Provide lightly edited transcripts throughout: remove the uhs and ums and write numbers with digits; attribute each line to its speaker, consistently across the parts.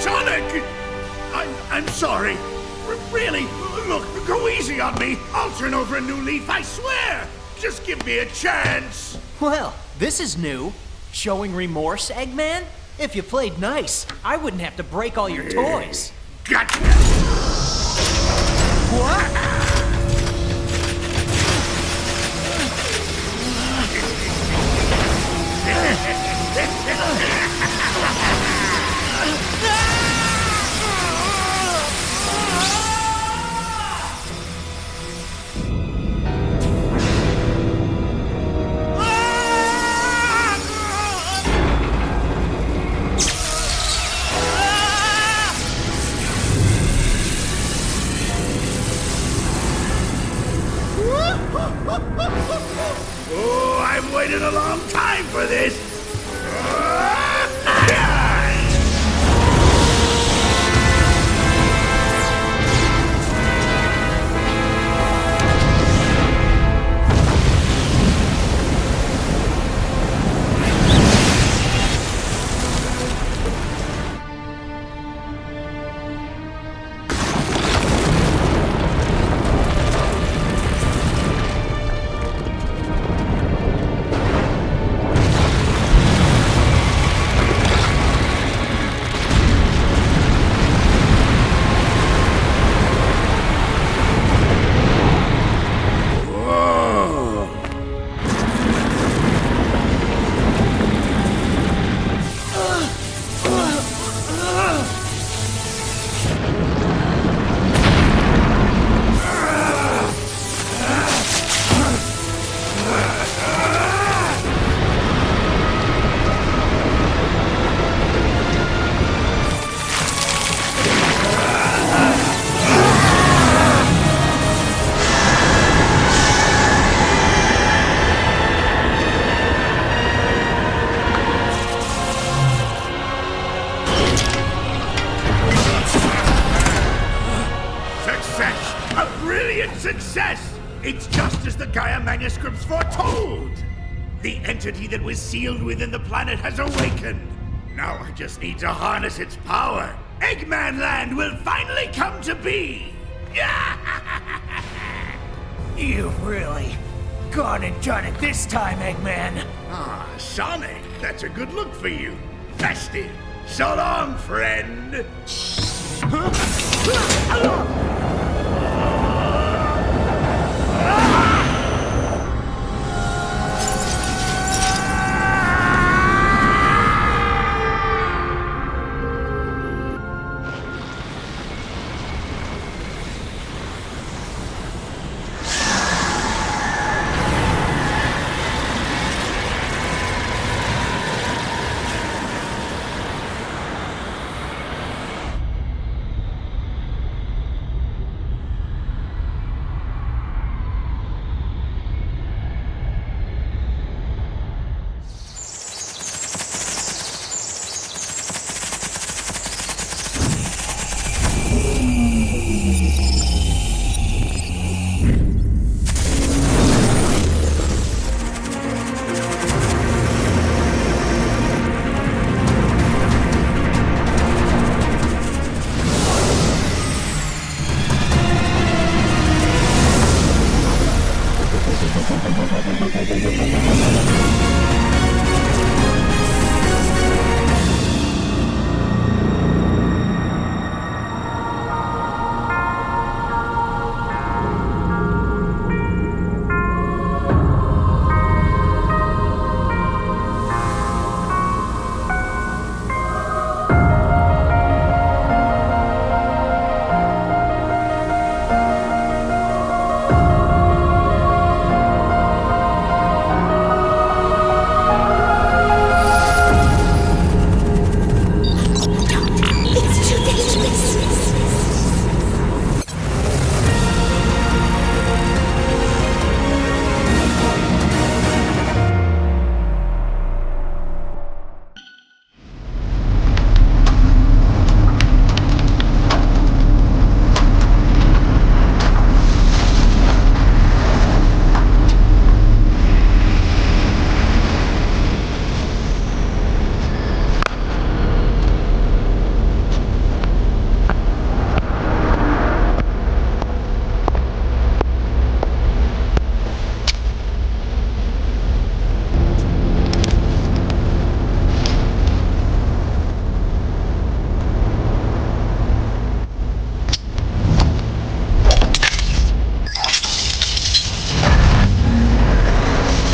Speaker 1: Sonic! I'm sorry. Really, look, go easy on me. I'll turn over a new leaf, I swear. Just give me a chance.
Speaker 2: Well, this is new. Showing remorse, Eggman? If you played nice, I wouldn't have to break all your toys.
Speaker 1: Gotcha!
Speaker 2: What?
Speaker 1: Oh, I've waited a long time for this. Success! It's just as the Gaia manuscripts foretold! The entity that was sealed within the planet has awakened. Now I just need to harness its power. Eggman Land will finally come to be!
Speaker 2: You've really gone and done it this time, Eggman.
Speaker 1: Ah, Sonic, that's a good look for you. Festive. So long, friend.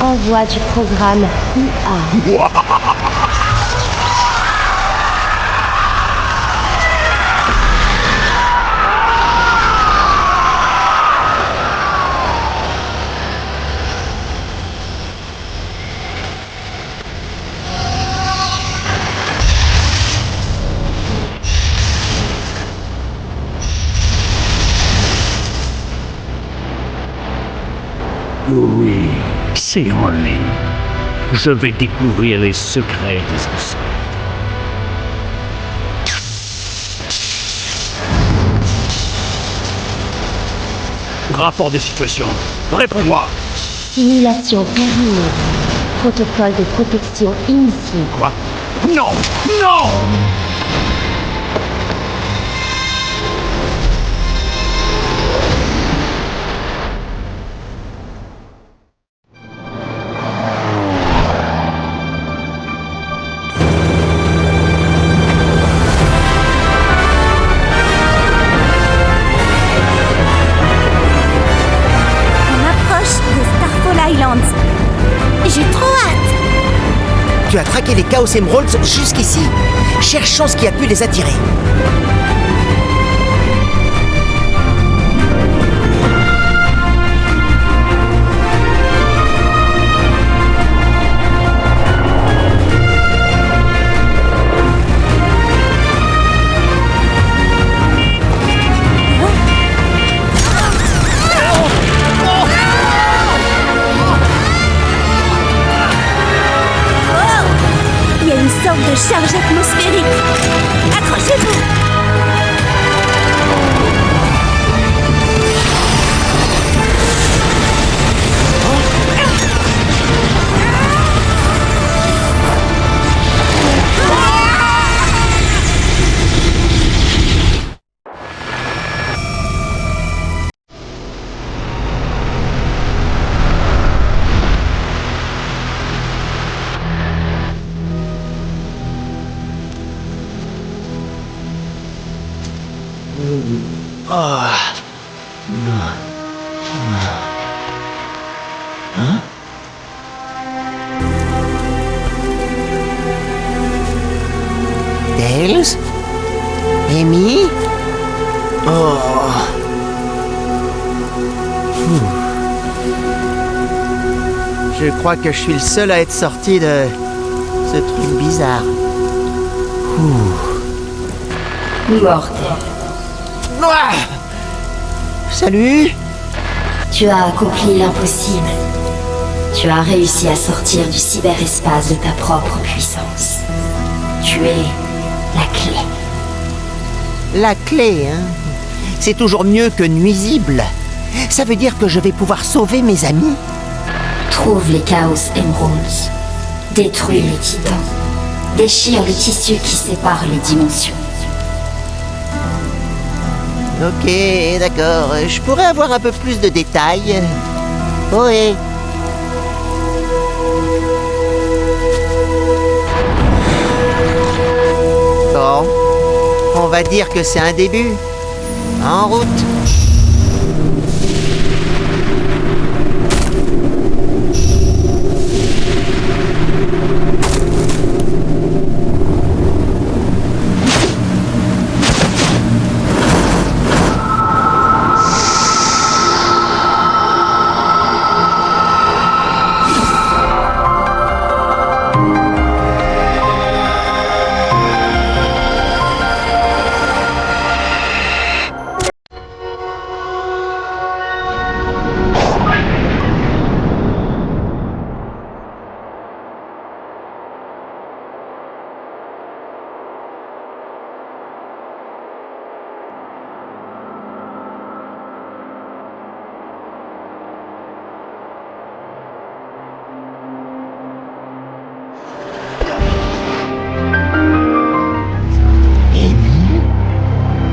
Speaker 3: Envoi du programme IA.
Speaker 4: Oui, c'est en ligne. Je vais découvrir les secrets des anciens. Rapport de situation. Réponds-moi.
Speaker 3: Simulation terminée. Protocole de protection initié.
Speaker 4: Quoi? Non! Non!
Speaker 5: J'ai trop hâte.
Speaker 6: Tu as traqué les Chaos Emeralds jusqu'ici. Cherchons ce qui a pu les attirer.
Speaker 5: De charge atmosphérique. Accrochez-vous.
Speaker 6: Tails? Amy? Oh. Je crois que je suis le seul à être sorti de ce truc bizarre.
Speaker 3: Mortel.
Speaker 6: Ah! Salut?
Speaker 3: Tu as accompli l'impossible. Tu as réussi à sortir du cyberespace de ta propre puissance. Tu es la clé.
Speaker 6: La clé, hein? C'est toujours mieux que nuisible. Ça veut dire que je vais pouvoir sauver mes amis.
Speaker 3: Trouve les Chaos Emeralds. Détruis les titans. Déchire le tissu qui sépare les dimensions.
Speaker 6: Ok, d'accord. Je pourrais avoir un peu plus de détails. Ohé. Bon. On va dire que c'est un début. En route.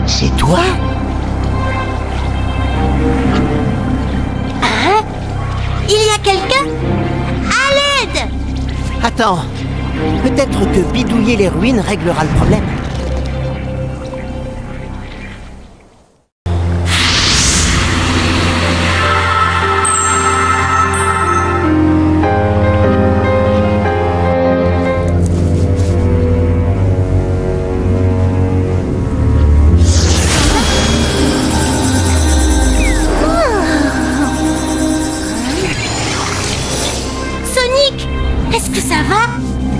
Speaker 6: C'est toi?
Speaker 5: Hein? Il y a quelqu'un? À l'aide!
Speaker 6: Attends. Peut-être que bidouiller les ruines réglera le problème.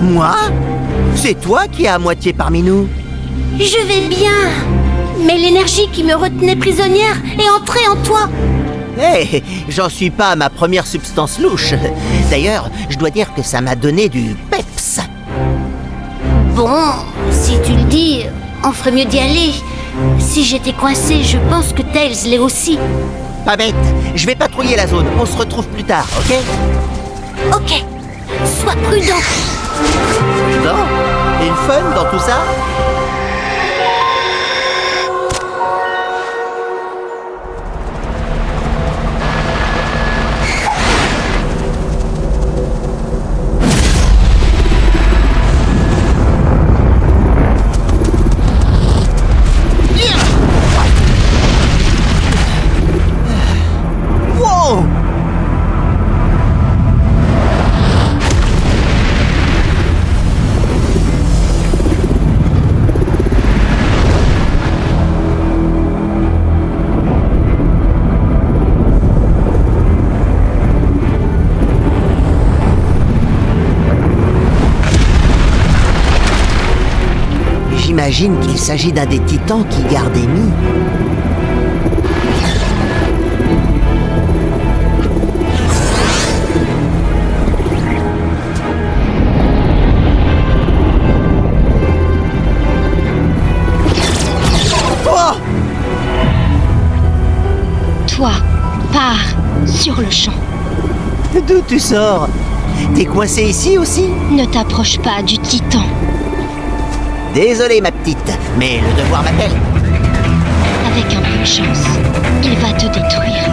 Speaker 6: Moi? C'est toi qui es à moitié parmi nous.
Speaker 5: Je vais bien. Mais l'énergie qui me retenait prisonnière est entrée en toi.
Speaker 6: Hé, j'en suis pas à ma première substance louche. D'ailleurs, je dois dire que ça m'a donné du peps.
Speaker 5: Bon, si tu le dis, on ferait mieux d'y aller. Si j'étais coincée, je pense que Tails l'est aussi.
Speaker 6: Pas bête, je vais patrouiller la zone. On se retrouve plus tard, ok?
Speaker 5: Ok, sois prudent.
Speaker 6: Prudent? Et le fun dans tout ça? Wow! J'imagine qu'il s'agit d'un des titans qui garde Amy. Oh!
Speaker 7: Toi, pars sur le champ.
Speaker 6: D'où tu sors? T'es coincé ici aussi?
Speaker 7: Ne t'approche pas du titan.
Speaker 6: Désolé ma petite, mais le devoir m'appelle.
Speaker 7: Avec un peu de chance, il va te détruire.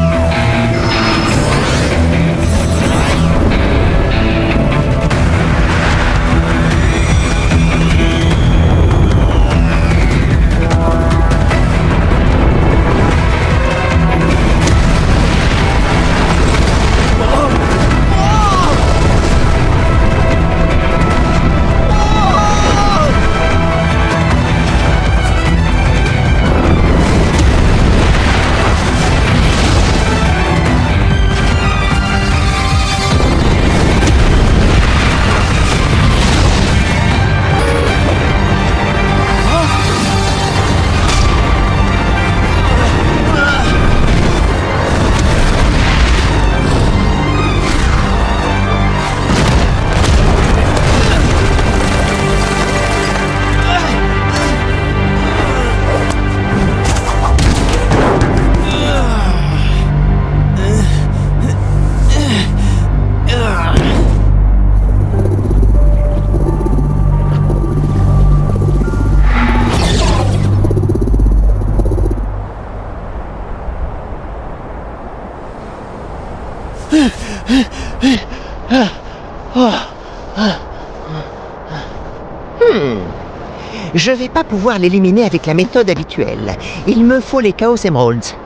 Speaker 6: Je vais pas pouvoir l'éliminer avec la méthode habituelle. Il me faut les Chaos Emeralds.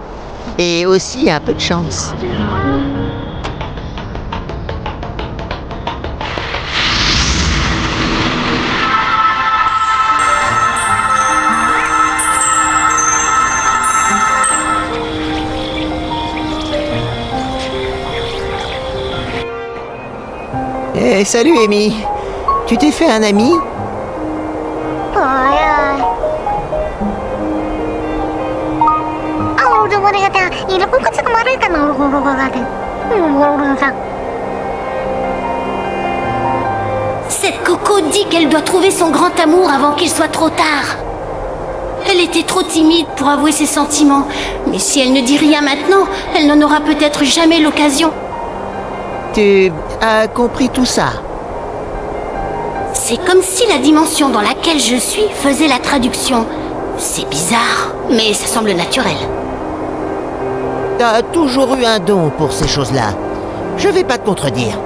Speaker 6: Et aussi un peu de chance. Eh, salut Amy. Tu t'es fait un ami?
Speaker 5: Cette Coco dit qu'elle doit trouver son grand amour avant qu'il soit trop tard. Elle était trop timide pour avouer ses sentiments. Mais si elle ne dit rien maintenant, elle n'en aura peut-être jamais l'occasion.
Speaker 6: Tu as compris tout ça?
Speaker 5: C'est comme si la dimension dans laquelle je suis faisait la traduction. C'est bizarre, mais ça semble naturel.
Speaker 6: T'as toujours eu un don pour ces choses-là. Je vais pas te contredire.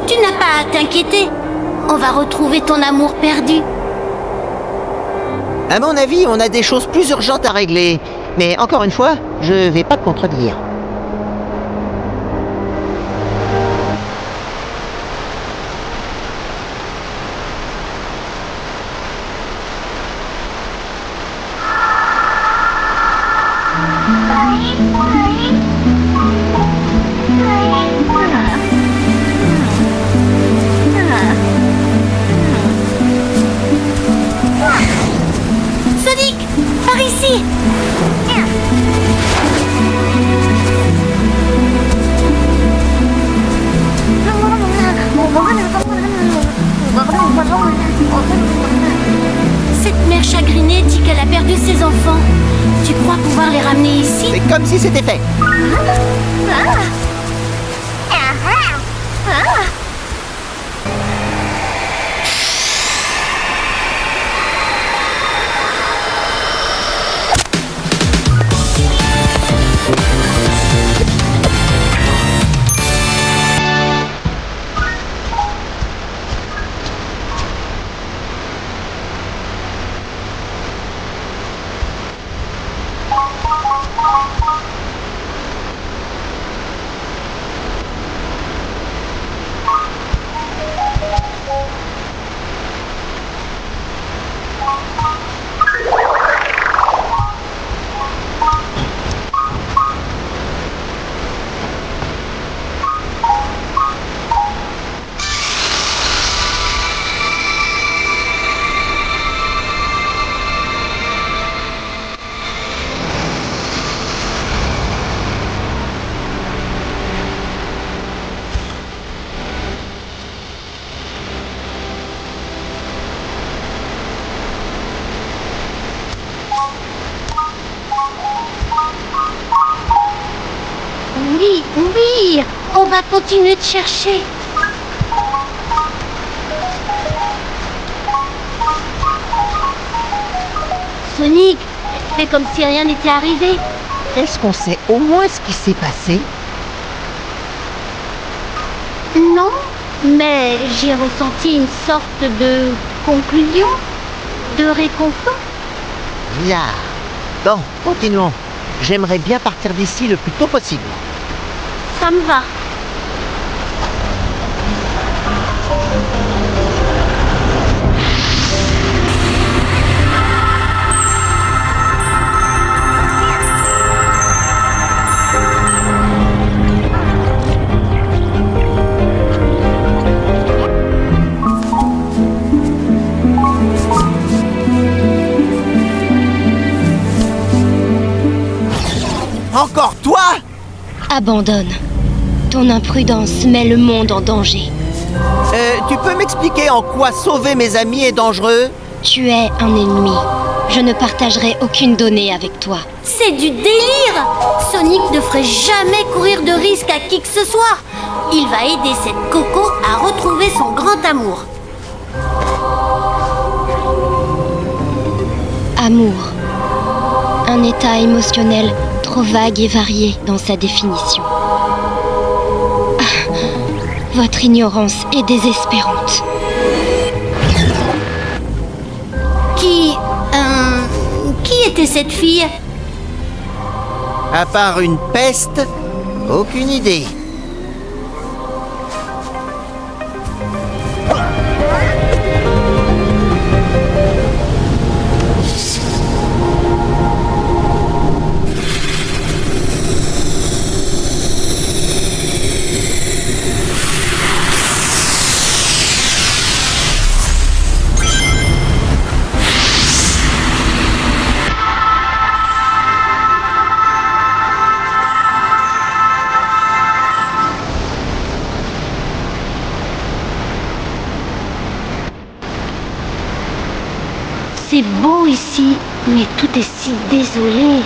Speaker 5: Tu n'as pas à t'inquiéter. On va retrouver ton amour perdu.
Speaker 6: À mon avis, on a des choses plus urgentes à régler. Mais encore une fois, je vais pas te contredire. si c'était fait.
Speaker 5: Oui, oui, on va continuer de chercher. Sonic, fais comme si rien n'était arrivé.
Speaker 6: Est-ce qu'on sait au moins ce qui s'est passé?
Speaker 5: Non, mais j'ai ressenti une sorte de conclusion, de réconfort.
Speaker 6: Bien. Bon, continuons. J'aimerais bien partir d'ici le plus tôt possible.
Speaker 5: Ça me va.
Speaker 6: Encore toi?
Speaker 7: Abandonne. Ton imprudence met le monde en danger.
Speaker 6: Tu peux m'expliquer en quoi sauver mes amis est dangereux?
Speaker 7: Tu es un ennemi. Je ne partagerai aucune donnée avec toi.
Speaker 5: C'est du délire! Sonic ne ferait jamais courir de risque à qui que ce soit. Il va aider cette Coco à retrouver son grand amour.
Speaker 7: Amour. Un état émotionnel trop vague et varié dans sa définition. Ah, votre ignorance est désespérante.
Speaker 5: Qui était cette fille?
Speaker 6: À part une peste, aucune idée.
Speaker 5: C'est beau ici, mais tout est si désolé.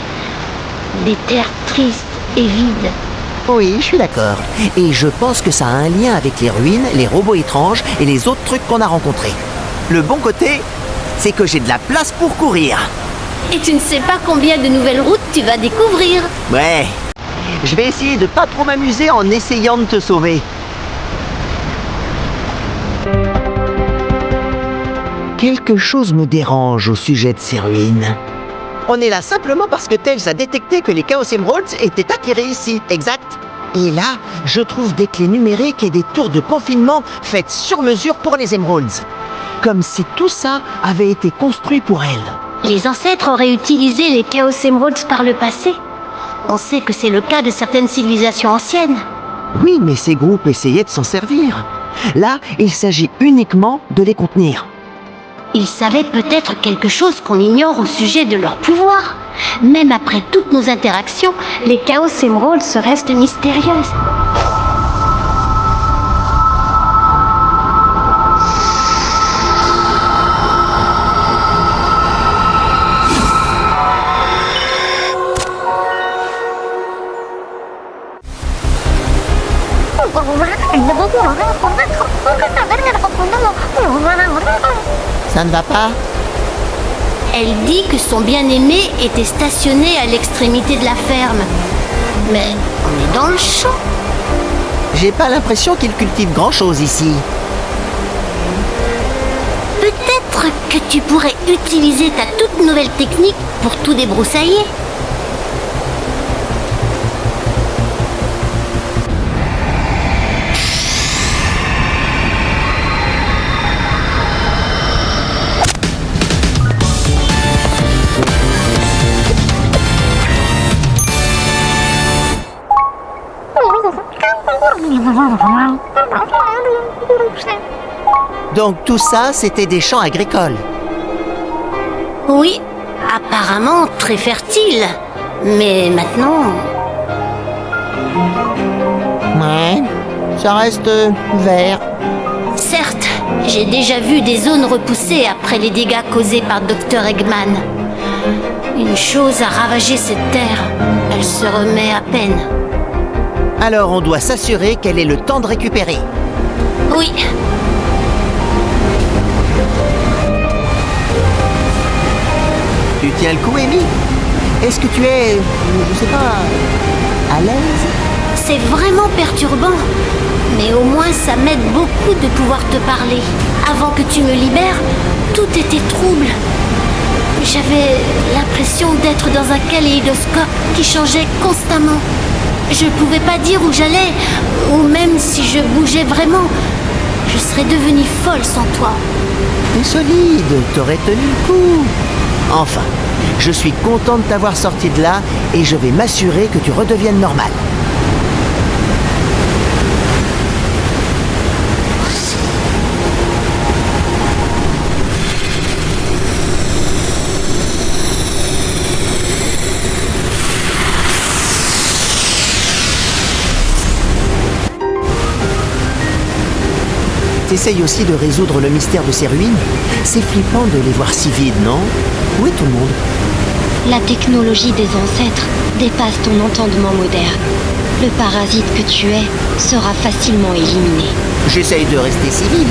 Speaker 5: Des terres tristes et vides.
Speaker 6: Oui, je suis d'accord. Et je pense que ça a un lien avec les ruines, les robots étranges et les autres trucs qu'on a rencontrés. Le bon côté, c'est que j'ai de la place pour courir.
Speaker 5: Et tu ne sais pas combien de nouvelles routes tu vas découvrir.
Speaker 6: Ouais. Je vais essayer de pas trop m'amuser en essayant de te sauver. Quelque chose me dérange au sujet de ces ruines. On est là simplement parce que Tails a détecté que les Chaos Emeralds étaient attirés ici, exact. Et là, je trouve des clés numériques et des tours de confinement faites sur mesure pour les Emeralds. Comme si tout ça avait été construit pour elles.
Speaker 5: Les ancêtres auraient utilisé les Chaos Emeralds par le passé. On sait que c'est le cas de certaines civilisations anciennes.
Speaker 6: Oui, mais ces groupes essayaient de s'en servir. Là, il s'agit uniquement de les contenir.
Speaker 5: Ils savaient peut-être quelque chose qu'on ignore au sujet de leur pouvoir. Même après toutes nos interactions, les Chaos Emeralds restent mystérieuses.
Speaker 6: Ça ne va pas?
Speaker 5: Elle dit que son bien-aimé était stationné à l'extrémité de la ferme. Mais on est dans le champ.
Speaker 6: J'ai pas l'impression qu'il cultive grand-chose ici.
Speaker 5: Peut-être que tu pourrais utiliser ta toute nouvelle technique pour tout débroussailler.
Speaker 6: Donc tout ça, c'était des champs agricoles.
Speaker 5: Oui, apparemment très fertile. Mais maintenant...
Speaker 6: Ouais, ça reste vert.
Speaker 5: Certes, j'ai déjà vu des zones repoussées après les dégâts causés par Dr. Eggman. Une chose a ravagé cette terre. Elle se remet à peine.
Speaker 6: Alors on doit s'assurer qu'elle ait le temps de récupérer.
Speaker 5: Oui.
Speaker 6: Tu tiens le coup, Amy? Est-ce que tu es, je sais pas, à l'aise?
Speaker 5: C'est vraiment perturbant. Mais au moins ça m'aide beaucoup de pouvoir te parler. Avant que tu me libères, tout était trouble. J'avais l'impression d'être dans un kaléidoscope qui changeait constamment. Je pouvais pas dire où j'allais, ou même si je bougeais vraiment, je serais devenue folle sans toi.
Speaker 6: T'es solide, t'aurais tenu le coup. Enfin, je suis content de t'avoir sorti de là et je vais m'assurer que tu redeviennes normal. T'essayes aussi de résoudre le mystère de ces ruines? C'est flippant de les voir si vides, non? Où est tout le monde?
Speaker 7: La technologie des ancêtres dépasse ton entendement moderne. Le parasite que tu es sera facilement éliminé.
Speaker 6: J'essaye de rester civil.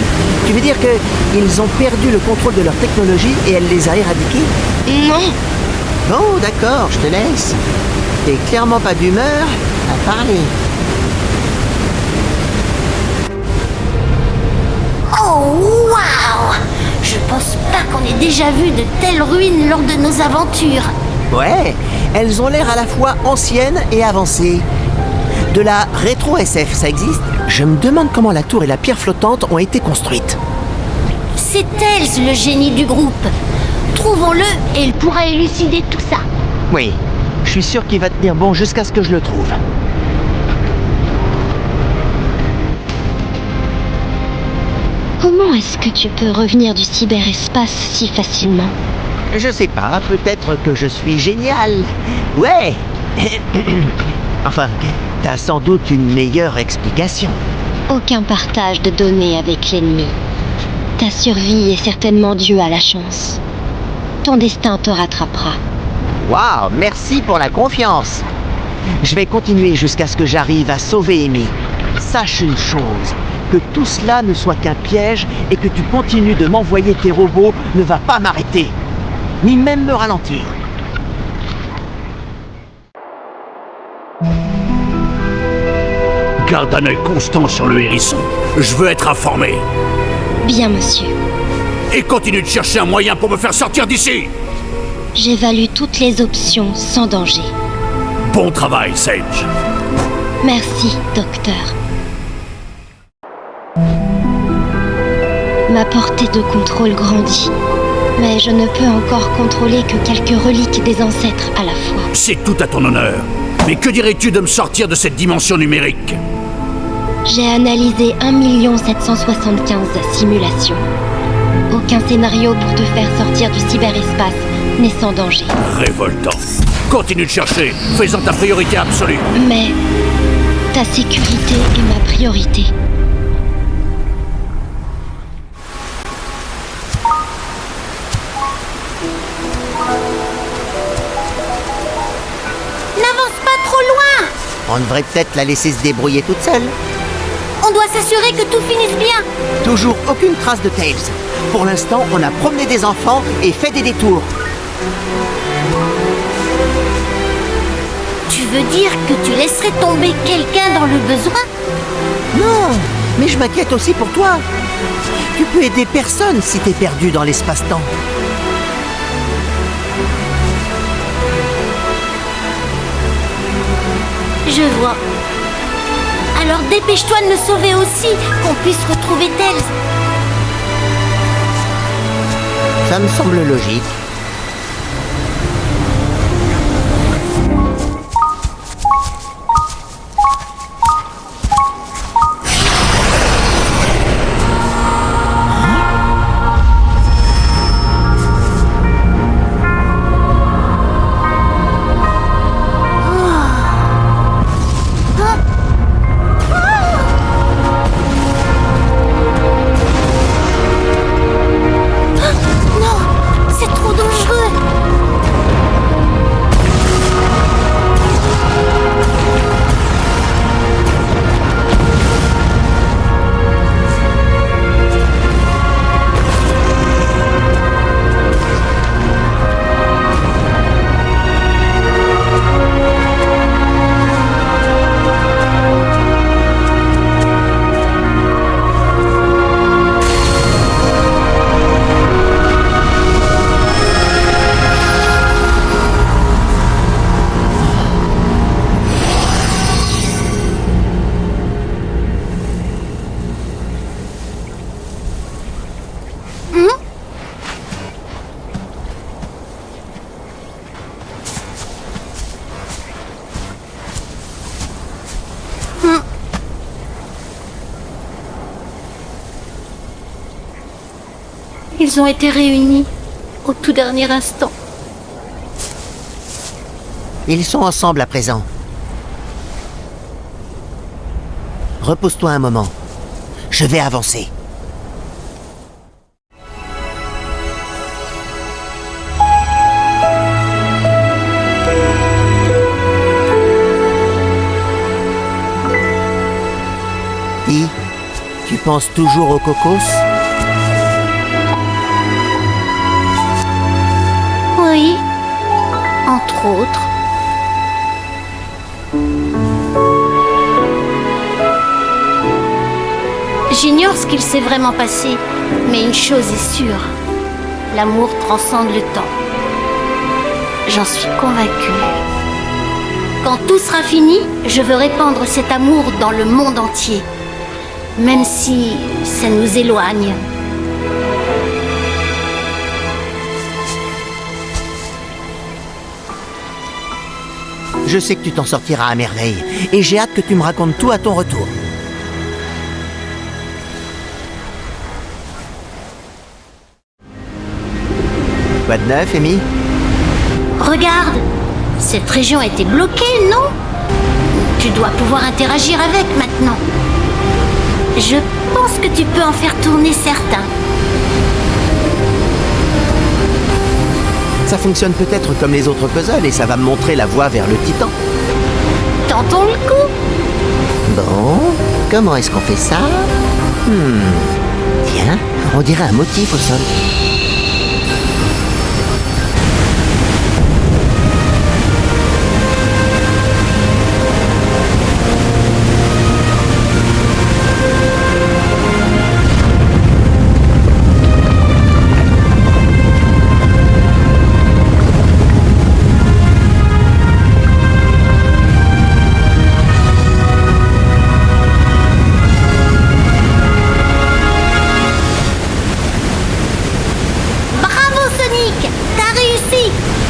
Speaker 6: Tu veux dire qu'ils ont perdu le contrôle de leur technologie et elle les a éradiqués?
Speaker 7: Non,
Speaker 6: Bon, d'accord, je te laisse. T'es clairement pas d'humeur à parler.
Speaker 5: Oh, waouh! Je pense pas qu'on ait déjà vu de telles ruines lors de nos aventures.
Speaker 6: Ouais, elles ont l'air à la fois anciennes et avancées. De la rétro-SF, ça existe? Je me demande comment la tour et la pierre flottante ont été construites.
Speaker 5: C'est Tails le génie du groupe. Trouvons-le et il pourra élucider tout ça.
Speaker 6: Oui, je suis sûr qu'il va tenir bon jusqu'à ce que je le trouve.
Speaker 7: comment est-ce que tu peux revenir du cyberespace si facilement?
Speaker 6: Je sais pas, peut-être que je suis génial. Ouais. Enfin, t'as sans doute une meilleure explication.
Speaker 7: Aucun partage de données avec l'ennemi. Ta survie est certainement due à la chance. Ton destin te rattrapera.
Speaker 6: Waouh, merci pour la confiance. Je vais continuer jusqu'à ce que j'arrive à sauver Amy. Sache une chose, que tout cela ne soit qu'un piège et que tu continues de m'envoyer tes robots ne va pas m'arrêter, ni même me ralentir.
Speaker 1: Garde un œil constant sur le hérisson. Je veux être informé.
Speaker 7: Bien, monsieur.
Speaker 1: Et continue de chercher un moyen pour me faire sortir d'ici.
Speaker 7: J'évalue toutes les options sans danger.
Speaker 1: Bon travail, Sage.
Speaker 7: Merci, docteur. Ma portée de contrôle grandit, mais je ne peux encore contrôler que quelques reliques des ancêtres à la fois.
Speaker 1: C'est tout à ton honneur. Mais que dirais-tu de me sortir de cette dimension numérique?
Speaker 7: J'ai analysé 1 775 simulations. Aucun scénario pour te faire sortir du cyberespace n'est sans danger.
Speaker 1: Révoltant. Continue de chercher, fais-en ta priorité absolue.
Speaker 7: Mais ta sécurité est ma priorité.
Speaker 5: N'avance pas trop loin!
Speaker 6: On devrait peut-être la laisser se débrouiller toute seule.
Speaker 5: On doit s'assurer que tout finisse bien.
Speaker 6: Toujours aucune trace de Tails. Pour l'instant, on a promené des enfants et fait des détours.
Speaker 5: Tu veux dire que tu laisserais tomber quelqu'un dans le besoin?
Speaker 6: Non, mais je m'inquiète aussi pour toi. Tu peux aider personne si t'es perdu dans l'espace-temps.
Speaker 5: Je vois. Alors dépêche-toi de me sauver aussi, qu'on puisse retrouver Tails.
Speaker 6: Ça me semble logique.
Speaker 5: Ils ont été réunis au tout dernier instant.
Speaker 6: Ils sont ensemble à présent. Repose-toi un moment. Je vais avancer. Dis, tu penses toujours au cocos?
Speaker 5: Oui, entre autres. J'ignore ce qu'il s'est vraiment passé, mais une chose est sûre. L'amour transcende le temps. J'en suis convaincue. Quand tout sera fini, je veux répandre cet amour dans le monde entier. Même si ça nous éloigne.
Speaker 6: Je sais que tu t'en sortiras à merveille, et j'ai hâte que tu me racontes tout à ton retour. Quoi de neuf, Amy?
Speaker 5: Regarde, cette région a été bloquée, non? Tu dois pouvoir interagir avec maintenant. Je pense que tu peux en faire tourner certains.
Speaker 6: Ça fonctionne peut-être comme les autres puzzles et ça va me montrer la voie vers le titan.
Speaker 5: Tentons le coup.
Speaker 6: Bon, comment est-ce qu'on fait ça? Tiens, on dirait un motif au sol.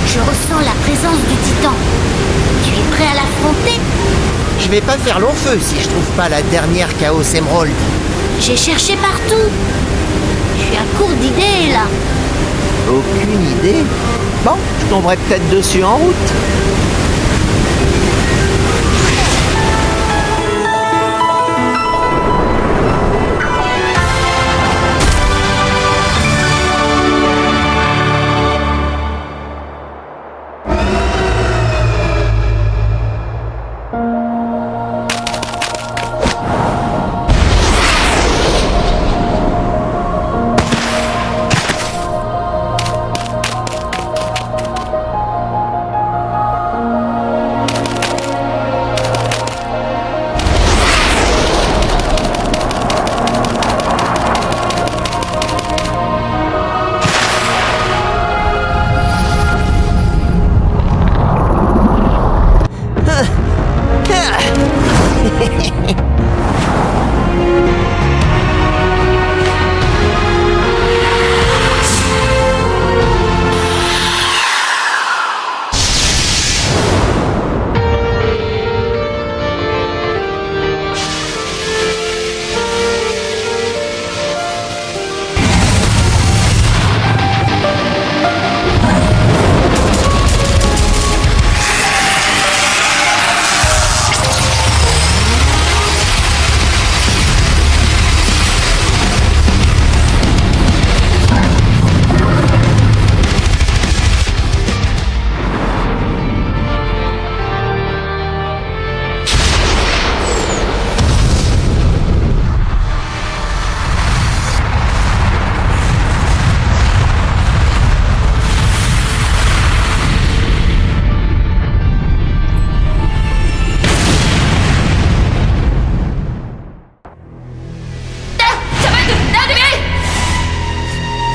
Speaker 5: Je ressens la présence du titan. Tu es prêt à l'affronter?
Speaker 6: Je vais pas faire long feu si je trouve pas la dernière Chaos Emerald.
Speaker 5: J'ai cherché partout. Je suis à court d'idées là.
Speaker 6: Aucune idée. Bon, je tomberai peut-être dessus en route.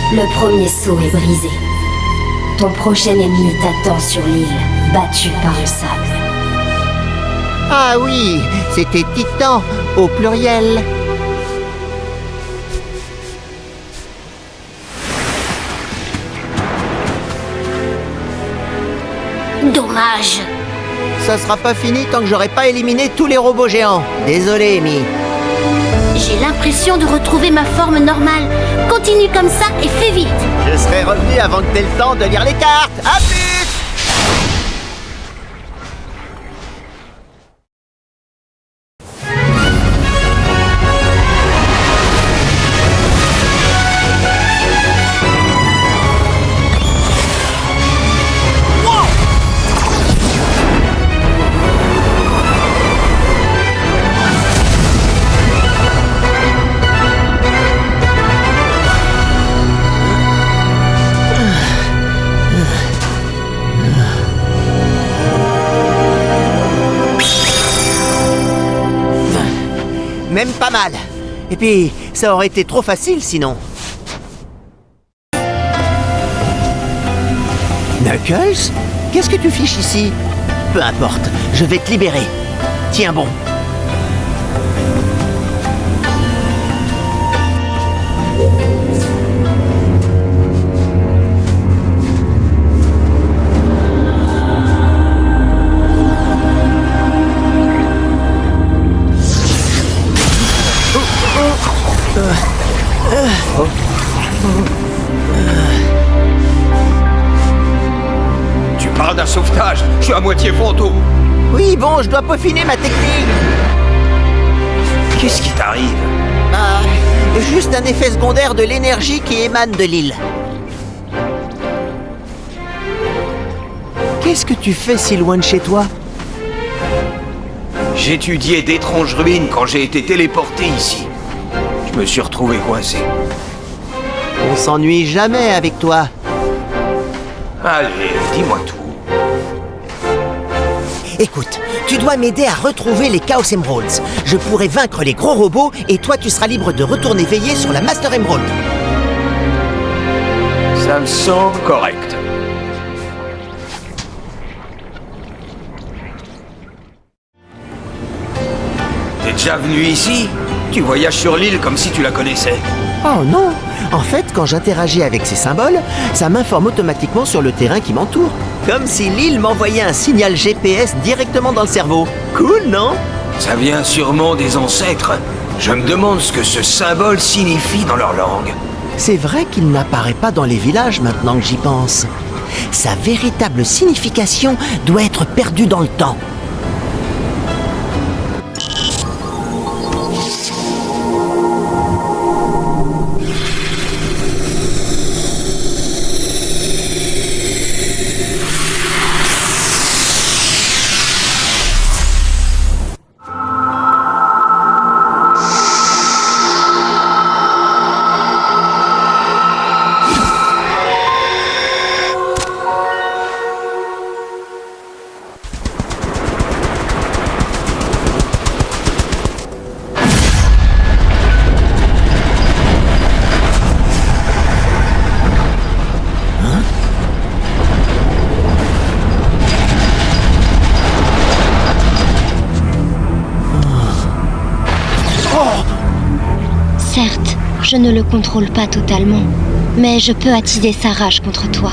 Speaker 3: Le premier sceau est brisé. Ton prochain ennemi t'attend sur l'île, battu par le sable.
Speaker 6: Ah oui, c'était Titan, au pluriel.
Speaker 5: Dommage.
Speaker 6: Ça sera pas fini tant que j'aurai pas éliminé tous les robots géants. Désolé, Amy.
Speaker 5: J'ai l'impression de retrouver ma forme normale. Continue comme ça et fais vite.
Speaker 6: Je serai revenu avant que t'aies le temps de lire les cartes. À plus! Même pas mal. Et puis, ça aurait été trop facile sinon. Knuckles? Qu'est-ce que tu fiches ici? Peu importe, je vais te libérer. Tiens bon.
Speaker 8: Tu parles d'un sauvetage, je suis à moitié fantôme.
Speaker 6: Oui, bon, je dois peaufiner ma technique.
Speaker 8: Qu'est-ce qui t'arrive?
Speaker 6: Ah, juste un effet secondaire de l'énergie qui émane de l'île. Qu'est-ce que tu fais si loin de chez toi?
Speaker 8: J'étudiais d'étranges ruines quand j'ai été téléporté ici. Je me suis retrouvé coincé.
Speaker 6: On s'ennuie jamais avec toi.
Speaker 8: Allez, dis-moi tout.
Speaker 6: Écoute, tu dois m'aider à retrouver les Chaos Emeralds. Je pourrai vaincre les gros robots et toi tu seras libre de retourner veiller sur la Master Emerald.
Speaker 8: Ça me semble correct. T'es déjà venu ici? Tu voyages sur l'île comme si tu la connaissais.
Speaker 6: Oh non! En fait, quand j'interagis avec ces symboles, ça m'informe automatiquement sur le terrain qui m'entoure. Comme si l'île m'envoyait un signal GPS directement dans le cerveau. Cool, non?
Speaker 8: Ça vient sûrement des ancêtres. Je me demande ce que ce symbole signifie dans leur langue.
Speaker 6: C'est vrai qu'il n'apparaît pas dans les villages maintenant que j'y pense. Sa véritable signification doit être perdue dans le temps.
Speaker 7: Je ne le contrôle pas totalement, mais je peux attiser sa rage contre toi.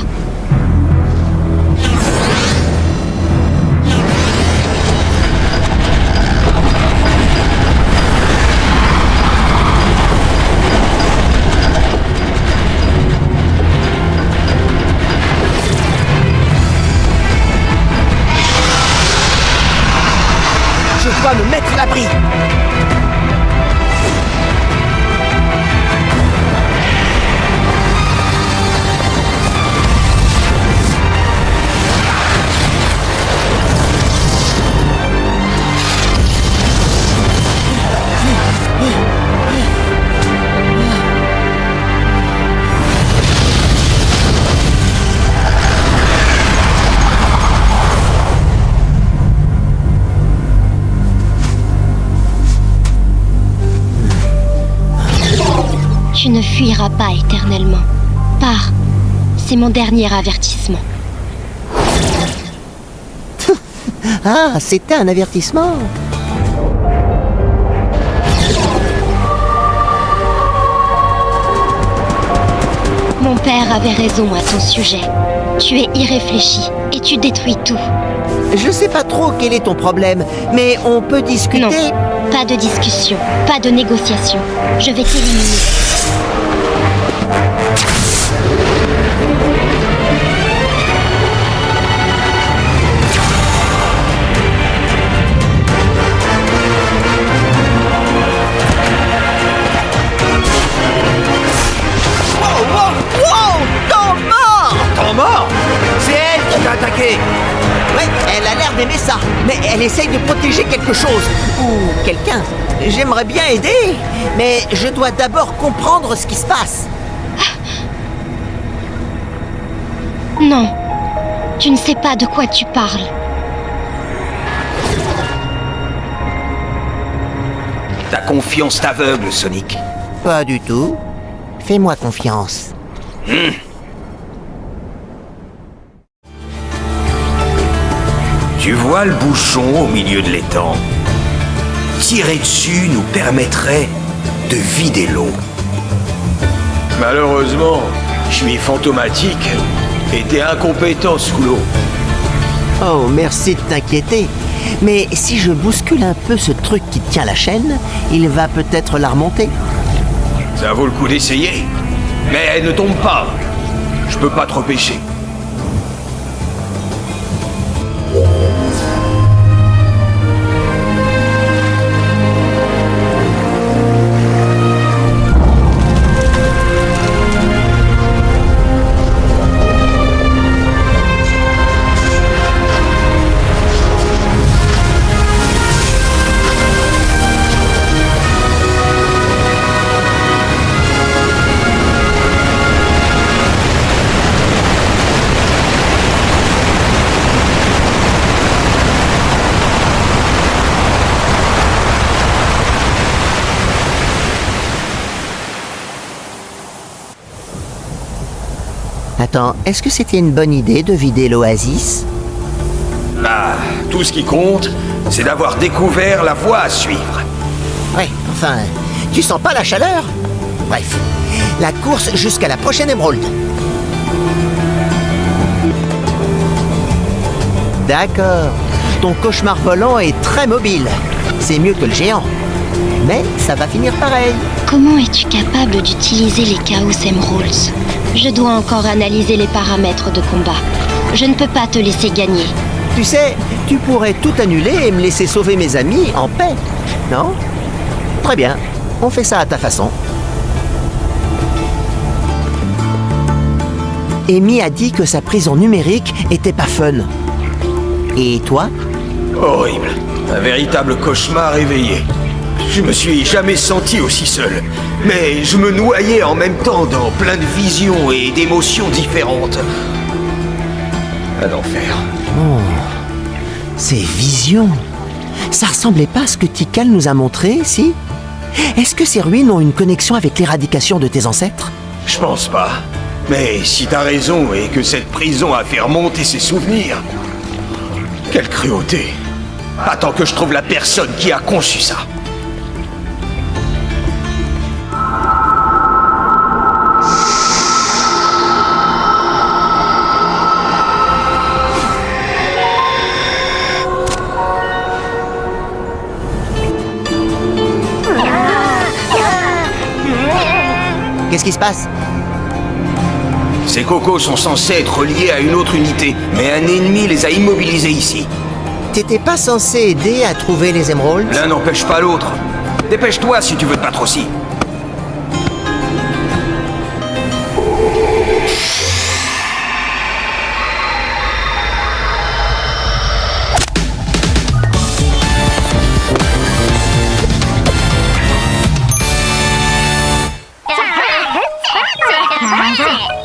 Speaker 6: Je dois me mettre à l'abri.
Speaker 7: Tu ne fuiras pas éternellement. Pars. C'est mon dernier avertissement.
Speaker 6: Ah, c'était un avertissement.
Speaker 7: Mon père avait raison à ton sujet. Tu es irréfléchi et tu détruis tout.
Speaker 6: Je sais pas trop quel est ton problème, mais on peut discuter.
Speaker 7: Non, pas de discussion, pas de négociation. Je vais t'éliminer.
Speaker 8: Temps mort? C'est elle qui t'a attaqué!
Speaker 6: Ouais, elle a l'air d'aimer ça, mais elle essaye de protéger quelque chose ou quelqu'un. J'aimerais bien aider, mais je dois d'abord comprendre ce qui se passe.
Speaker 7: Non, tu ne sais pas de quoi tu parles.
Speaker 8: Ta confiance t'aveugle, Sonic.
Speaker 6: Pas du tout. Fais-moi confiance.
Speaker 8: Tu vois le bouchon au milieu de l'étang? Tirer dessus nous permettrait de vider l'eau. Malheureusement, je suis fantomatique et t'es incompétent sous l'eau.
Speaker 6: Oh, merci de t'inquiéter. Mais si je bouscule un peu ce truc qui tient la chaîne, il va peut-être la remonter.
Speaker 8: Ça vaut le coup d'essayer. Mais elle ne tombe pas. Je peux pas te repêcher.
Speaker 6: Attends, est-ce que c'était une bonne idée de vider l'oasis?
Speaker 8: Bah, tout ce qui compte, c'est d'avoir découvert la voie à suivre.
Speaker 6: Ouais, enfin, tu sens pas la chaleur? Bref, la course jusqu'à la prochaine émeraude. D'accord, ton cauchemar volant est très mobile. C'est mieux que le géant. Mais ça va finir pareil.
Speaker 7: Comment es-tu capable d'utiliser les Chaos Emeralds? Je dois encore analyser les paramètres de combat. Je ne peux pas te laisser gagner.
Speaker 6: Tu sais, tu pourrais tout annuler et me laisser sauver mes amis en paix, non? Très bien, on fait ça à ta façon. Amy a dit que sa prison numérique était pas fun. Et toi?
Speaker 8: Horrible. Un véritable cauchemar éveillé. Je me suis jamais senti aussi seul. Mais je me noyais en même temps dans plein de visions et d'émotions différentes. Un enfer.
Speaker 6: Oh, ces visions. Ça ressemblait pas à ce que Tikal nous a montré, si? Est-ce que ces ruines ont une connexion avec l'éradication de tes ancêtres?
Speaker 8: Je pense pas. Mais si t'as raison et que cette prison a fait remonter ses souvenirs... Quelle cruauté. Attends que je trouve la personne qui a conçu ça.
Speaker 6: Qu'est-ce qui se passe?
Speaker 8: Ces cocos sont censés être liés à une autre unité, mais un ennemi les a immobilisés ici.
Speaker 6: T'étais pas censé aider à trouver les émeraudes?
Speaker 8: L'un n'empêche pas l'autre. Dépêche-toi si tu veux te battre aussi.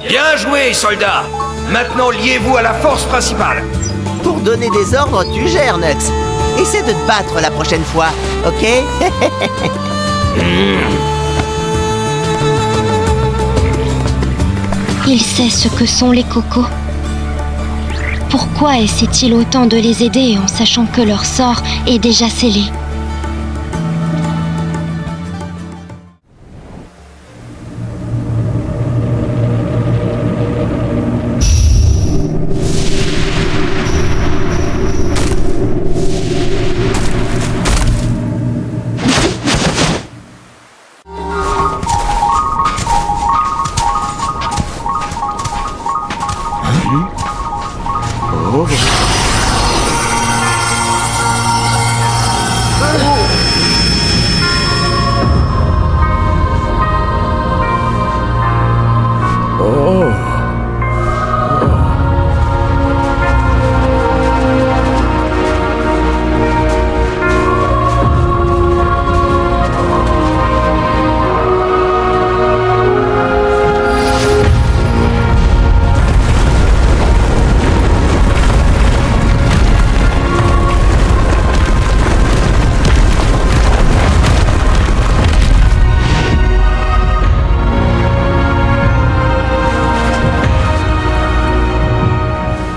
Speaker 8: Bien joué, soldats! Maintenant, liez-vous à la force principale.
Speaker 6: Pour donner des ordres, tu gères, Nux. Essaie de te battre la prochaine fois, ok?
Speaker 7: Il sait ce que sont les cocos. Pourquoi essaie-t-il autant de les aider en sachant que leur sort est déjà scellé?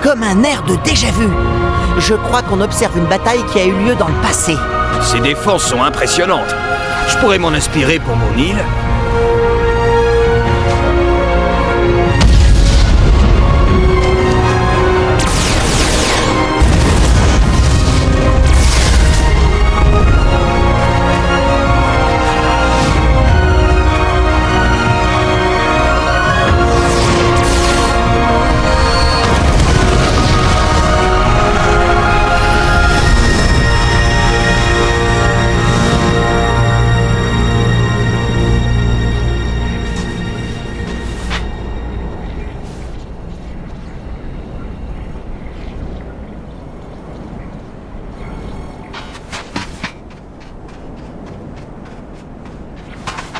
Speaker 6: Comme un air de déjà-vu. Je crois qu'on observe une bataille qui a eu lieu dans le passé.
Speaker 8: Ces défenses sont impressionnantes. Je pourrais m'en inspirer pour mon île.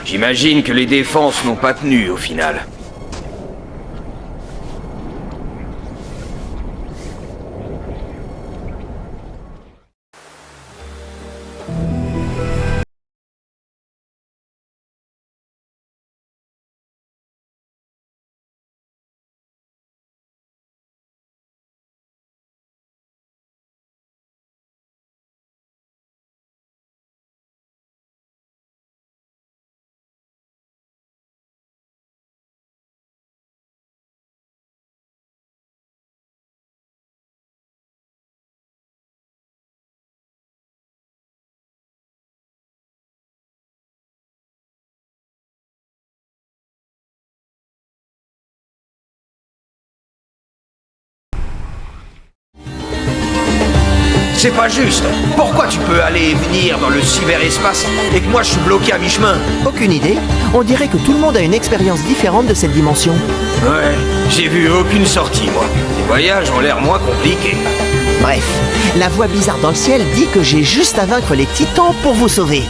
Speaker 8: J'imagine que les défenses n'ont pas tenu au final. C'est pas juste. Pourquoi tu peux aller et venir dans le cyberespace et que moi je suis bloqué à mi-chemin?
Speaker 6: Aucune idée. On dirait que tout le monde a une expérience différente de cette dimension.
Speaker 8: Ouais, j'ai vu aucune sortie, moi. Les voyages ont l'air moins compliqués.
Speaker 6: Bref, la voix bizarre dans le ciel dit que j'ai juste à vaincre les titans pour vous sauver.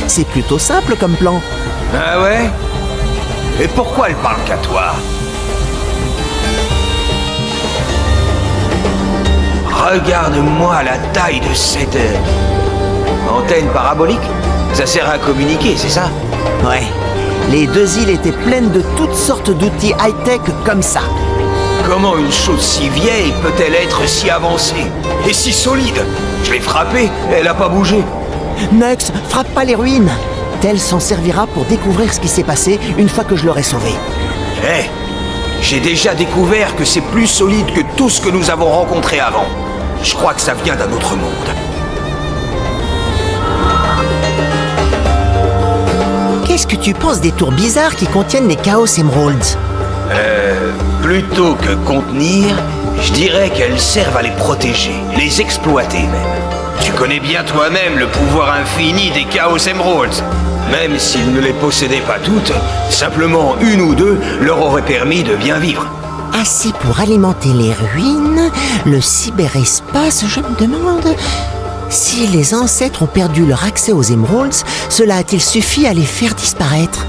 Speaker 6: C'est plutôt simple comme plan.
Speaker 8: Ah ouais? Et pourquoi elle parle qu'à toi? Regarde-moi la taille de cette antenne parabolique. Ça sert à communiquer, c'est ça?
Speaker 6: Ouais. Les deux îles étaient pleines de toutes sortes d'outils high-tech comme ça.
Speaker 8: Comment une chose si vieille peut-elle être si avancée? Et si solide? Je l'ai frappée, elle a pas bougé.
Speaker 6: Nux, frappe pas les ruines. Tel s'en servira pour découvrir ce qui s'est passé une fois que je l'aurai sauvé.
Speaker 8: Hé, j'ai déjà découvert que c'est plus solide que tout ce que nous avons rencontré avant. Je crois que ça vient d'un autre monde.
Speaker 6: Qu'est-ce que tu penses des tours bizarres qui contiennent les Chaos Emeralds?
Speaker 8: Plutôt que contenir, je dirais qu'elles servent à les protéger, les exploiter même. Tu connais bien toi-même le pouvoir infini des Chaos Emeralds. Même s'ils ne les possédaient pas toutes, simplement une ou deux leur auraient permis de bien vivre.
Speaker 6: Assez pour alimenter les ruines, le cyberespace, je me demande... Si les ancêtres ont perdu leur accès aux Emeralds, cela a-t-il suffi à les faire disparaître?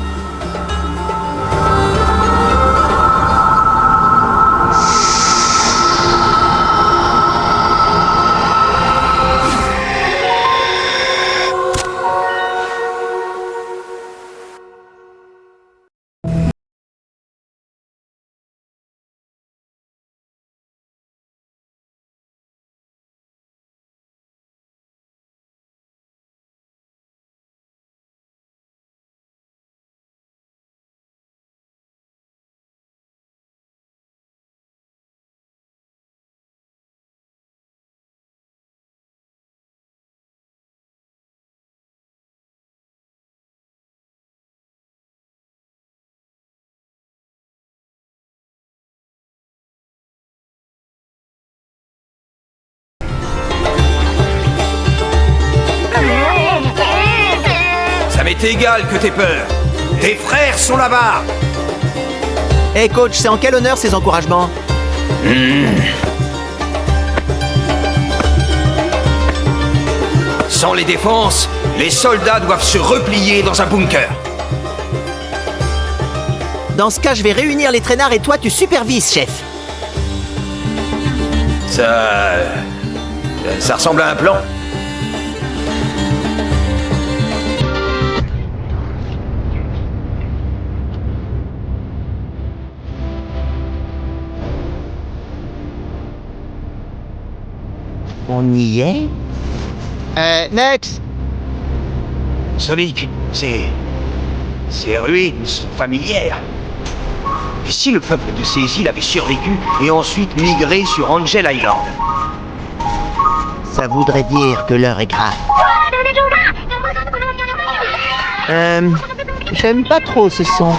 Speaker 8: Ça m'est égal que t'aies peur. Tes frères sont là-bas.
Speaker 6: Hey coach, c'est en quel honneur ces encouragements?
Speaker 8: Sans les défenses, les soldats doivent se replier dans un bunker.
Speaker 6: Dans ce cas, je vais réunir les traînards et toi, tu supervises, chef.
Speaker 8: Ça ressemble à un plan.
Speaker 6: On y est? Next!
Speaker 8: Sonic, ces ruines sont familières. Et si le peuple de ces îles avait survécu et ensuite migré sur Angel Island?
Speaker 6: Ça voudrait dire que l'heure est grave. J'aime pas trop ce son.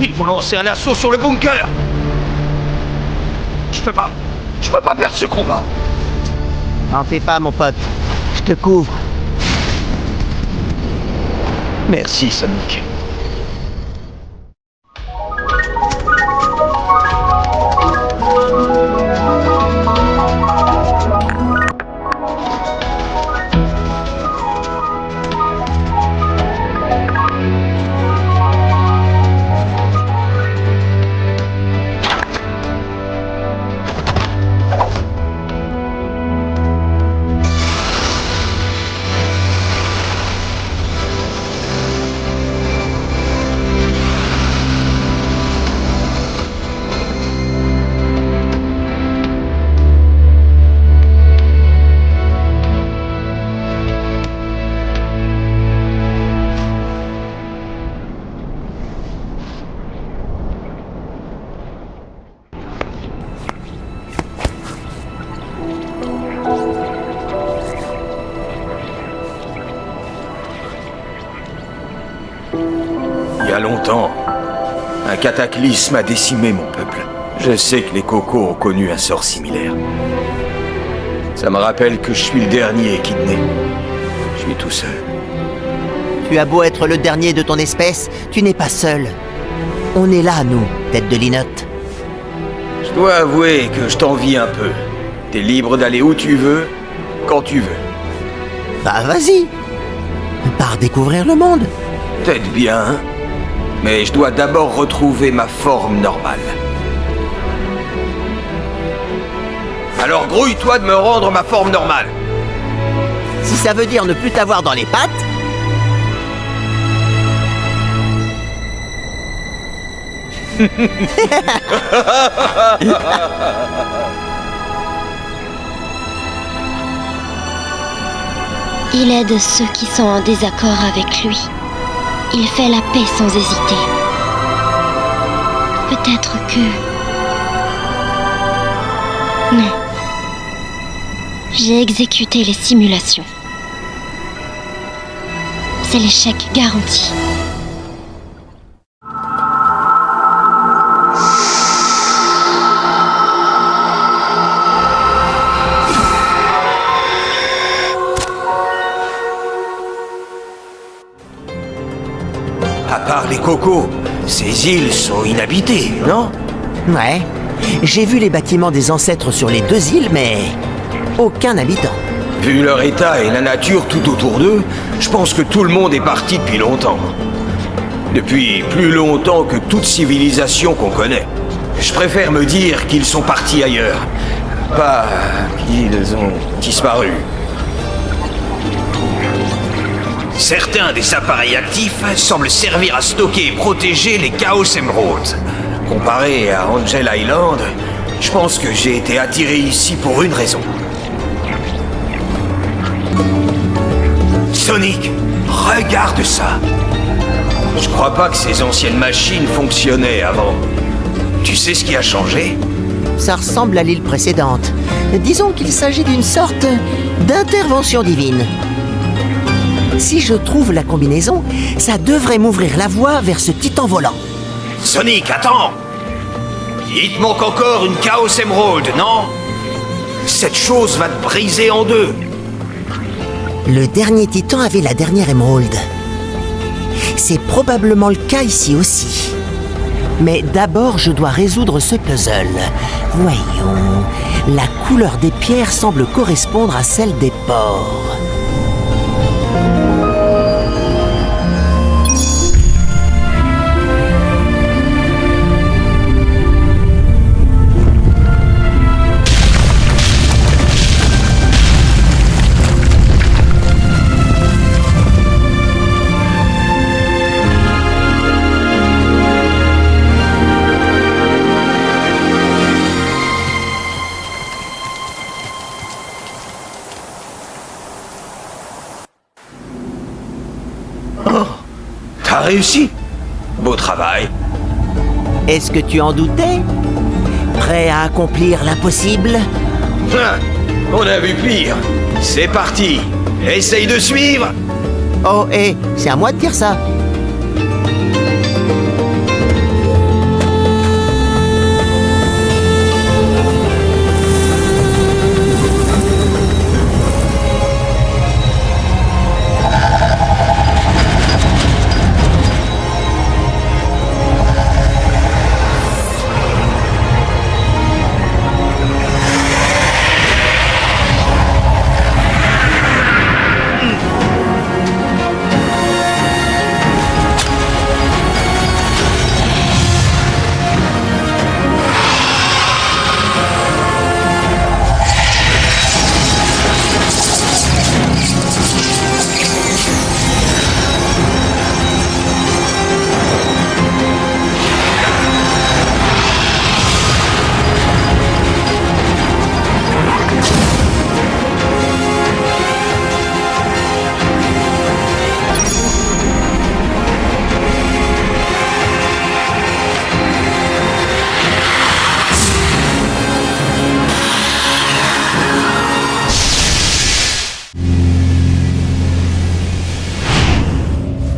Speaker 8: Ils vont lancer un assaut sur le bunker. Je peux pas perdre ce combat.
Speaker 6: N'en fais pas, mon pote. Je te couvre.
Speaker 8: Merci, Sonic. Il y a longtemps, un cataclysme a décimé mon peuple. Je sais que les Cocos ont connu un sort similaire. Ça me rappelle que je suis le dernier Echidné. Je suis tout seul.
Speaker 6: Tu as beau être le dernier de ton espèce, tu n'es pas seul. On est là, nous, tête de linotte.
Speaker 8: Je dois avouer que je t'envie un peu. T'es libre d'aller où tu veux, quand tu veux.
Speaker 6: Bah vas-y. Pars découvrir le monde.
Speaker 8: Peut-être bien, mais je dois d'abord retrouver ma forme normale. Alors grouille-toi de me rendre ma forme normale.
Speaker 6: Si ça veut dire ne plus t'avoir dans les pattes...
Speaker 7: Il aide ceux qui sont en désaccord avec lui. Il fait la paix sans hésiter. Peut-être que... Non. J'ai exécuté les simulations. C'est l'échec garanti.
Speaker 8: À part les cocos, ces îles sont inhabitées, non?
Speaker 6: Ouais. J'ai vu les bâtiments des ancêtres sur les 2 îles, mais aucun habitant.
Speaker 8: Vu leur état et la nature tout autour d'eux, je pense que tout le monde est parti depuis longtemps. Depuis plus longtemps que toute civilisation qu'on connaît. Je préfère me dire qu'ils sont partis ailleurs. Pas qu'ils ont disparu. Certains des appareils actifs semblent servir à stocker et protéger les Chaos Emeralds. Comparé à Angel Island, je pense que j'ai été attiré ici pour une raison. Sonic, regarde ça! Je crois pas que ces anciennes machines fonctionnaient avant. Tu sais ce qui a changé?
Speaker 6: Ça ressemble à l'île précédente. Disons qu'il s'agit d'une sorte d'intervention divine. Si je trouve la combinaison, ça devrait m'ouvrir la voie vers ce titan volant.
Speaker 8: Sonic, attends! Il te manque encore une Chaos Emerald, non? Cette chose va te briser en deux.
Speaker 6: Le dernier titan avait la dernière émeraude. C'est probablement le cas ici aussi. Mais d'abord, je dois résoudre ce puzzle. Voyons, la couleur des pierres semble correspondre à celle des pores.
Speaker 8: T'as réussi. Beau travail.
Speaker 6: Est-ce que tu en doutais? Prêt à accomplir l'impossible?
Speaker 8: On a vu pire. C'est parti. Essaye de suivre.
Speaker 6: Oh, hé, c'est à moi de dire ça.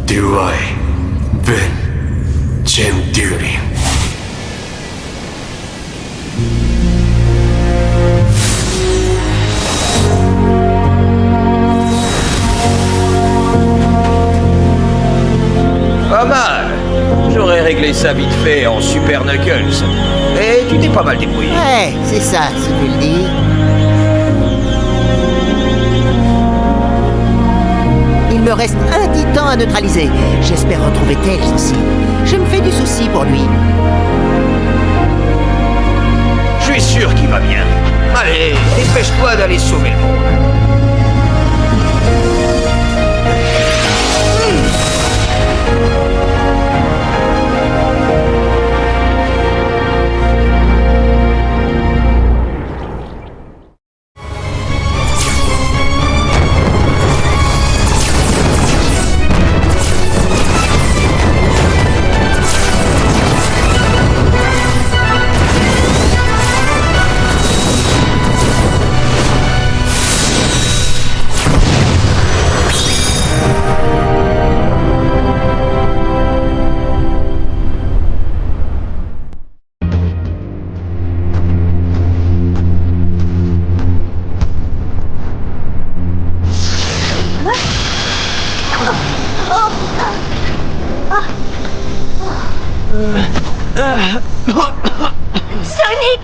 Speaker 9: Do I Ben Jim Duty?
Speaker 8: Pas mal. J'aurais réglé ça vite fait en Super Knuckles. Et tu t'es pas mal débrouillé.
Speaker 6: Ouais, c'est ça, si tu le dis. Il me reste un titan à neutraliser. J'espère retrouver Tails aussi. Je me fais du souci pour lui.
Speaker 8: Je suis sûr qu'il va bien. Allez, dépêche-toi d'aller sauver le monde.
Speaker 5: Sonic!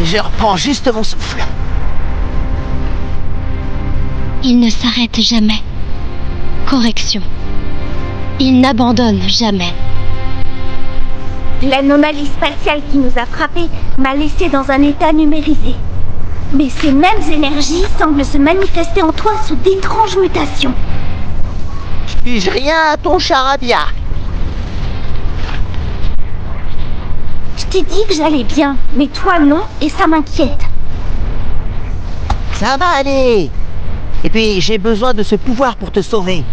Speaker 6: Je reprends juste mon souffle.
Speaker 7: Il ne s'arrête jamais. Correction. Il n'abandonne jamais.
Speaker 5: L'anomalie spatiale qui nous a frappés m'a laissé dans un état numérisé. Mais ces mêmes énergies semblent se manifester en toi sous d'étranges mutations.
Speaker 6: Puis-je rien à ton charabia?
Speaker 5: Je t'ai dit que j'allais bien, mais toi non, et ça m'inquiète.
Speaker 6: Ça va aller. Et puis, j'ai besoin de ce pouvoir pour te sauver.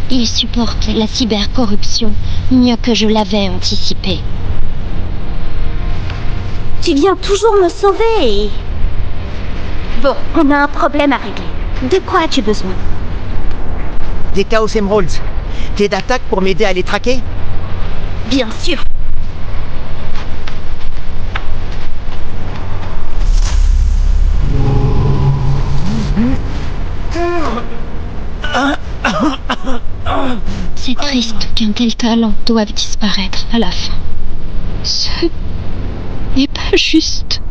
Speaker 7: Il supporte la cybercorruption mieux que je l'avais anticipé.
Speaker 5: Tu viens toujours me sauver et... Bon, on a un problème à régler. De quoi as-tu besoin?
Speaker 6: Des Chaos Emeralds. T'es d'attaque pour m'aider à les traquer?
Speaker 5: Bien sûr.
Speaker 7: C'est triste qu'un tel talent doive disparaître à la fin. Ce n'est pas juste.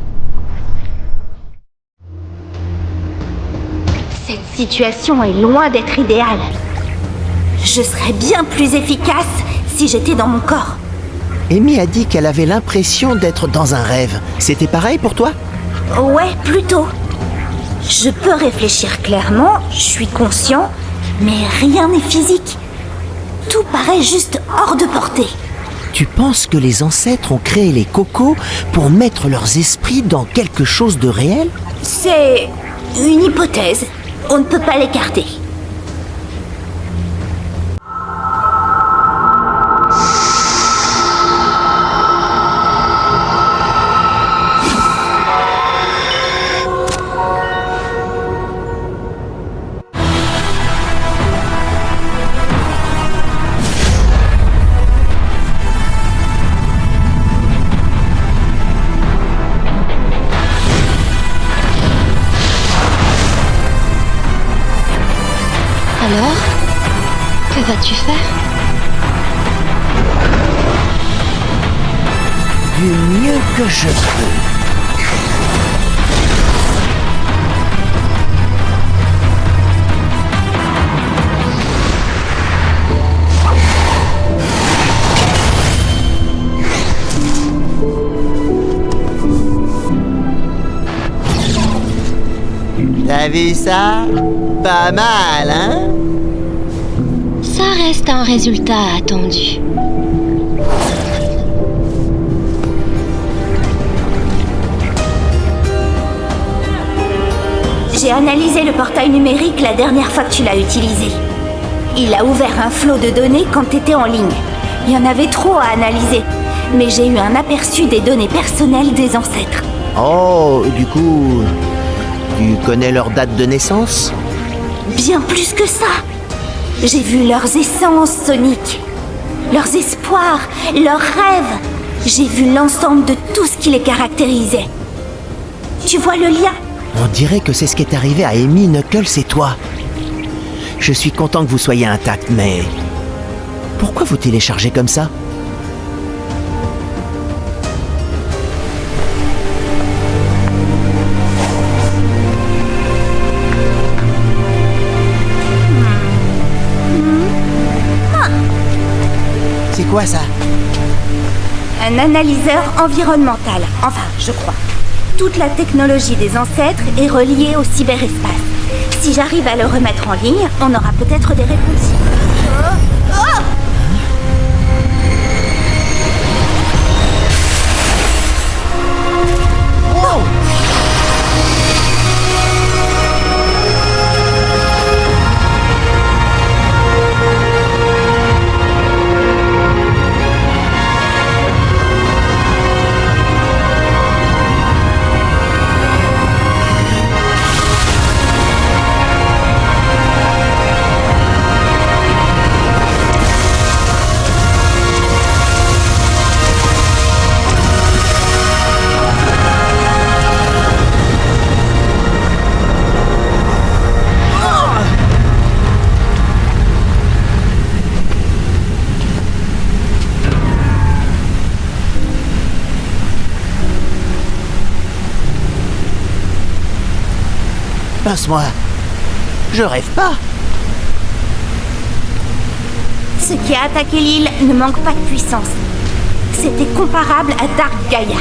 Speaker 5: Cette situation est loin d'être idéale. Je serais bien plus efficace si j'étais dans mon corps.
Speaker 6: Amy a dit qu'elle avait l'impression d'être dans un rêve. C'était pareil pour toi?
Speaker 5: Ouais, plutôt. Je peux réfléchir clairement, je suis conscient, mais rien n'est physique. Tout paraît juste hors de portée.
Speaker 6: Tu penses que les ancêtres ont créé les cocos pour mettre leurs esprits dans quelque chose de réel?
Speaker 5: C'est une hypothèse. On ne peut pas l'écarter.
Speaker 7: Alors, que vas-tu faire?
Speaker 6: Du mieux que je peux. T'as vu ça? Pas mal, hein?
Speaker 7: Ça reste un résultat attendu.
Speaker 5: J'ai analysé le portail numérique la dernière fois que tu l'as utilisé. Il a ouvert un flot de données quand t'étais en ligne. Il y en avait trop à analyser, mais j'ai eu un aperçu des données personnelles des ancêtres.
Speaker 6: Oh, du coup, tu connais leur date de naissance?
Speaker 5: Bien plus que ça. J'ai vu leurs essences, Sonic. Leurs espoirs, leurs rêves. J'ai vu l'ensemble de tout ce qui les caractérisait. Tu vois le lien?
Speaker 6: On dirait que c'est ce qui est arrivé à Amy, Knuckles et toi. Je suis content que vous soyez intacts, mais... pourquoi vous téléchargez comme ça? C'est quoi ça?
Speaker 5: Un analyseur environnemental, enfin, je crois. Toute la technologie des ancêtres est reliée au cyberespace. Si j'arrive à le remettre en ligne, on aura peut-être des réponses.
Speaker 6: Pince-moi. Je rêve pas.
Speaker 5: Ce qui a attaqué l'île ne manque pas de puissance. C'était comparable à Dark Gaia.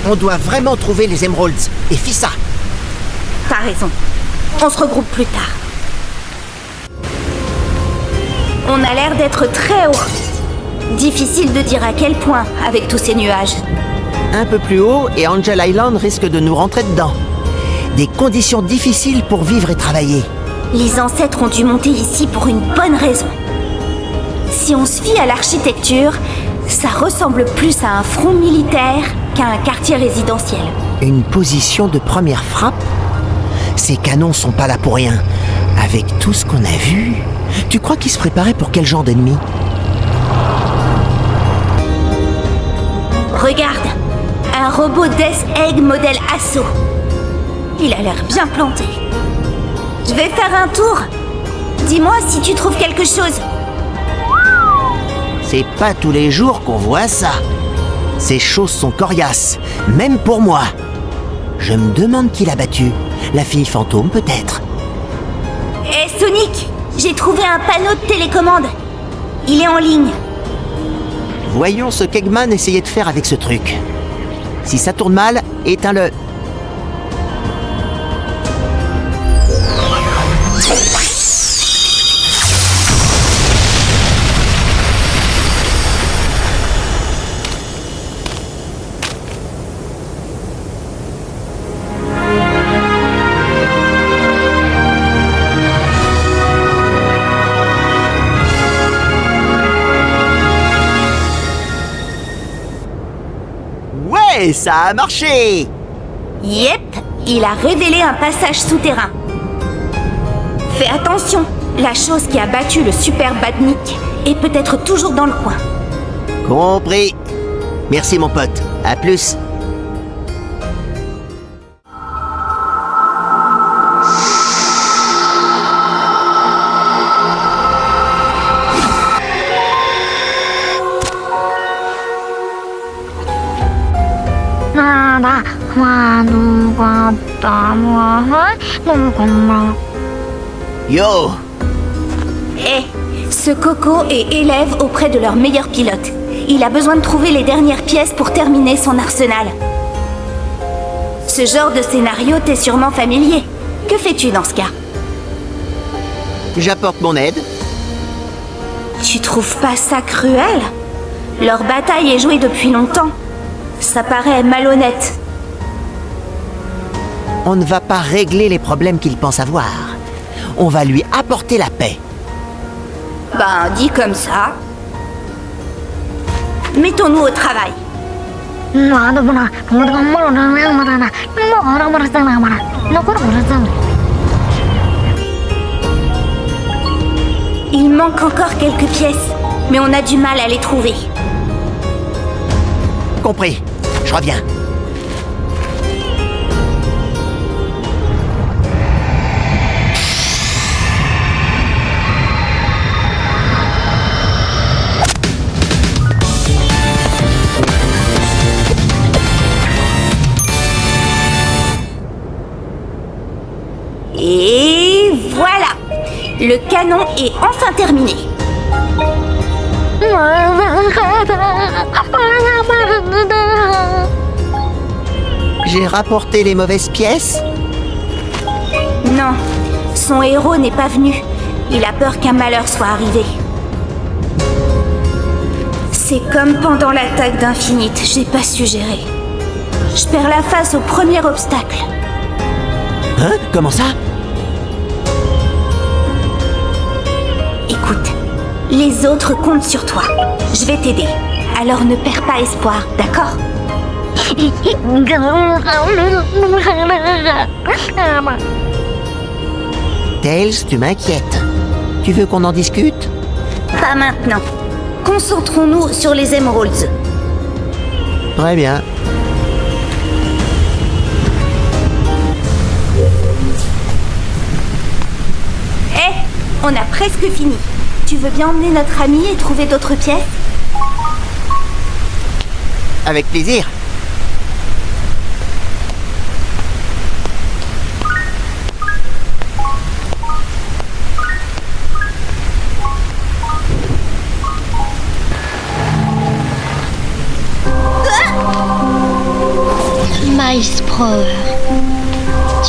Speaker 6: On doit vraiment trouver les Emeralds. Et Fissa.
Speaker 5: T'as raison. On se regroupe plus tard. On a l'air d'être très haut. Difficile de dire à quel point avec tous ces nuages.
Speaker 6: Un peu plus haut et Angel Island risque de nous rentrer dedans. Des conditions difficiles pour vivre et travailler.
Speaker 5: Les ancêtres ont dû monter ici pour une bonne raison. Si on se fie à l'architecture, ça ressemble plus à un front militaire qu'à un quartier résidentiel.
Speaker 6: Une position de première frappe? Ces canons sont pas là pour rien. Avec tout ce qu'on a vu, tu crois qu'ils se préparaient pour quel genre d'ennemi?
Speaker 5: Regarde, un robot Death Egg modèle Assaut. Il a l'air bien planté. Je vais faire un tour. Dis-moi si tu trouves quelque chose.
Speaker 6: C'est pas tous les jours qu'on voit ça. Ces choses sont coriaces, même pour moi. Je me demande qui l'a battu. La fille fantôme, peut-être.
Speaker 5: Hé Sonic, j'ai trouvé un panneau de télécommande. Il est en ligne.
Speaker 6: Voyons ce qu'Eggman essayait de faire avec ce truc. Si ça tourne mal, éteins-le. Ouais, ça a marché!
Speaker 5: Yep, il a révélé un passage souterrain. Fais attention, la chose qui a battu le super Badnik est peut-être toujours dans le coin.
Speaker 6: Compris. Merci mon pote, à plus. Yo!
Speaker 5: Hé, ce Coco est élève auprès de leur meilleur pilote. Il a besoin de trouver les dernières pièces pour terminer son arsenal. Ce genre de scénario t'est sûrement familier. Que fais-tu dans ce cas?
Speaker 6: J'apporte mon aide.
Speaker 5: Tu trouves pas ça cruel? Leur bataille est jouée depuis longtemps. Ça paraît malhonnête.
Speaker 6: On ne va pas régler les problèmes qu'il pense avoir. On va lui apporter la paix.
Speaker 5: Ben, dit comme ça. Mettons-nous au travail. Il manque encore quelques pièces, mais on a du mal à les trouver.
Speaker 6: Compris. Je reviens.
Speaker 5: Et voilà! Le canon est enfin terminé.
Speaker 6: J'ai rapporté les mauvaises pièces?
Speaker 5: Non, son héros n'est pas venu. Il a peur qu'un malheur soit arrivé. C'est comme pendant l'attaque d'Infinite, j'ai pas su gérer. Je perds la face au premier obstacle.
Speaker 6: Hein? Comment ça?
Speaker 5: Écoute, les autres comptent sur toi. Je vais t'aider. Alors ne perds pas espoir, d'accord?
Speaker 6: Tails, tu m'inquiètes. Tu veux qu'on en discute?
Speaker 5: Pas maintenant. Concentrons-nous sur les Emeralds.
Speaker 6: Très bien.
Speaker 5: Hé, on a presque fini. Tu veux bien emmener notre ami et trouver d'autres pièces?
Speaker 6: Avec plaisir.
Speaker 7: Miles Prower,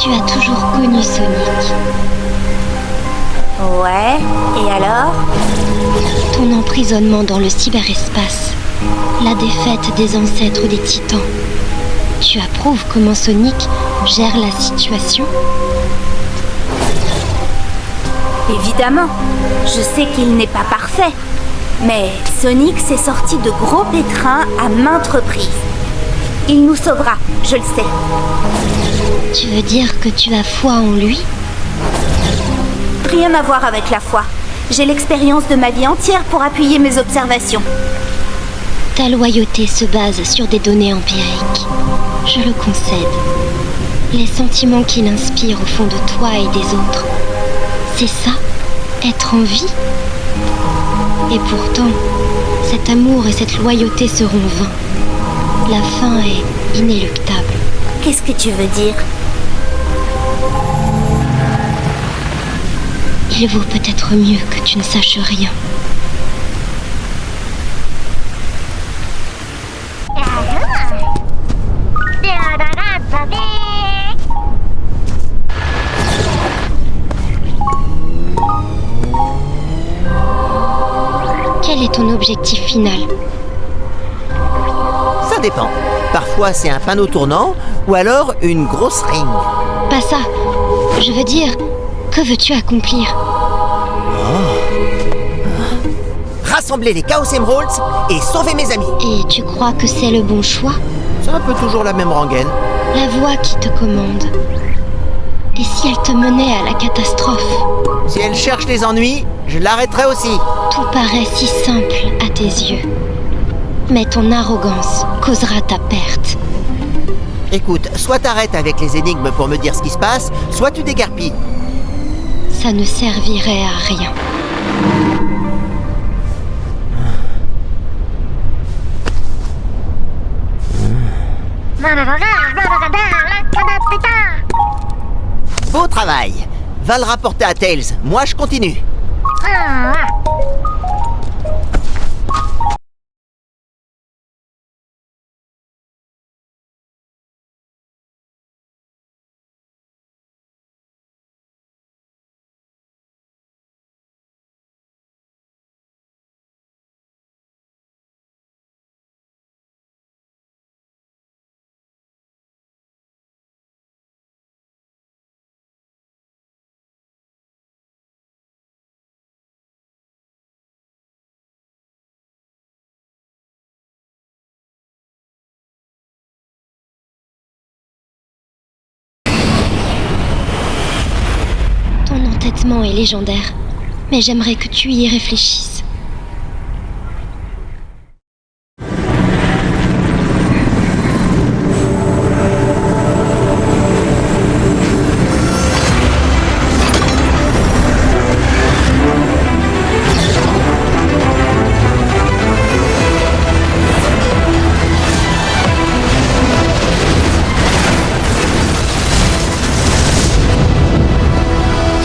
Speaker 7: tu as toujours connu Sonic.
Speaker 5: Ouais, et alors?
Speaker 7: Ton emprisonnement dans le cyberespace, la défaite des ancêtres des Titans. Tu approuves comment Sonic gère la situation?
Speaker 5: Évidemment, je sais qu'il n'est pas parfait. Mais Sonic s'est sorti de gros pétrins à maintes reprises. Il nous sauvera, je le sais.
Speaker 7: Tu veux dire que tu as foi en lui?
Speaker 5: Rien à voir avec la foi. J'ai l'expérience de ma vie entière pour appuyer mes observations.
Speaker 7: Ta loyauté se base sur des données empiriques. Je le concède. Les sentiments qu'il inspire au fond de toi et des autres. C'est ça, être en vie? Et pourtant, cet amour et cette loyauté seront vains. La fin est inéluctable.
Speaker 5: Qu'est-ce que tu veux dire?
Speaker 7: Il vaut peut-être mieux que tu ne saches rien. Quel est ton objectif final?
Speaker 6: Ça dépend. Parfois c'est un panneau tournant ou alors une grosse ring.
Speaker 7: Pas ça. Je veux dire, que veux-tu accomplir?
Speaker 6: Rassembler les Chaos Emeralds et sauver mes amis.
Speaker 7: Et tu crois que c'est le bon choix?
Speaker 6: C'est un peu toujours la même rengaine.
Speaker 7: La voix qui te commande. Et si elle te menait à la catastrophe?
Speaker 6: Si elle cherche les ennuis, je l'arrêterai aussi.
Speaker 7: Tout paraît si simple à tes yeux. Mais ton arrogance causera ta perte.
Speaker 6: Écoute, soit t'arrêtes avec les énigmes pour me dire ce qui se passe, soit tu déguerpilles.
Speaker 7: Ça ne servirait à rien.
Speaker 6: Beau travail. Va le rapporter à Tails. Moi, je continue.
Speaker 7: Ton entêtement est légendaire, mais j'aimerais que tu y réfléchisses.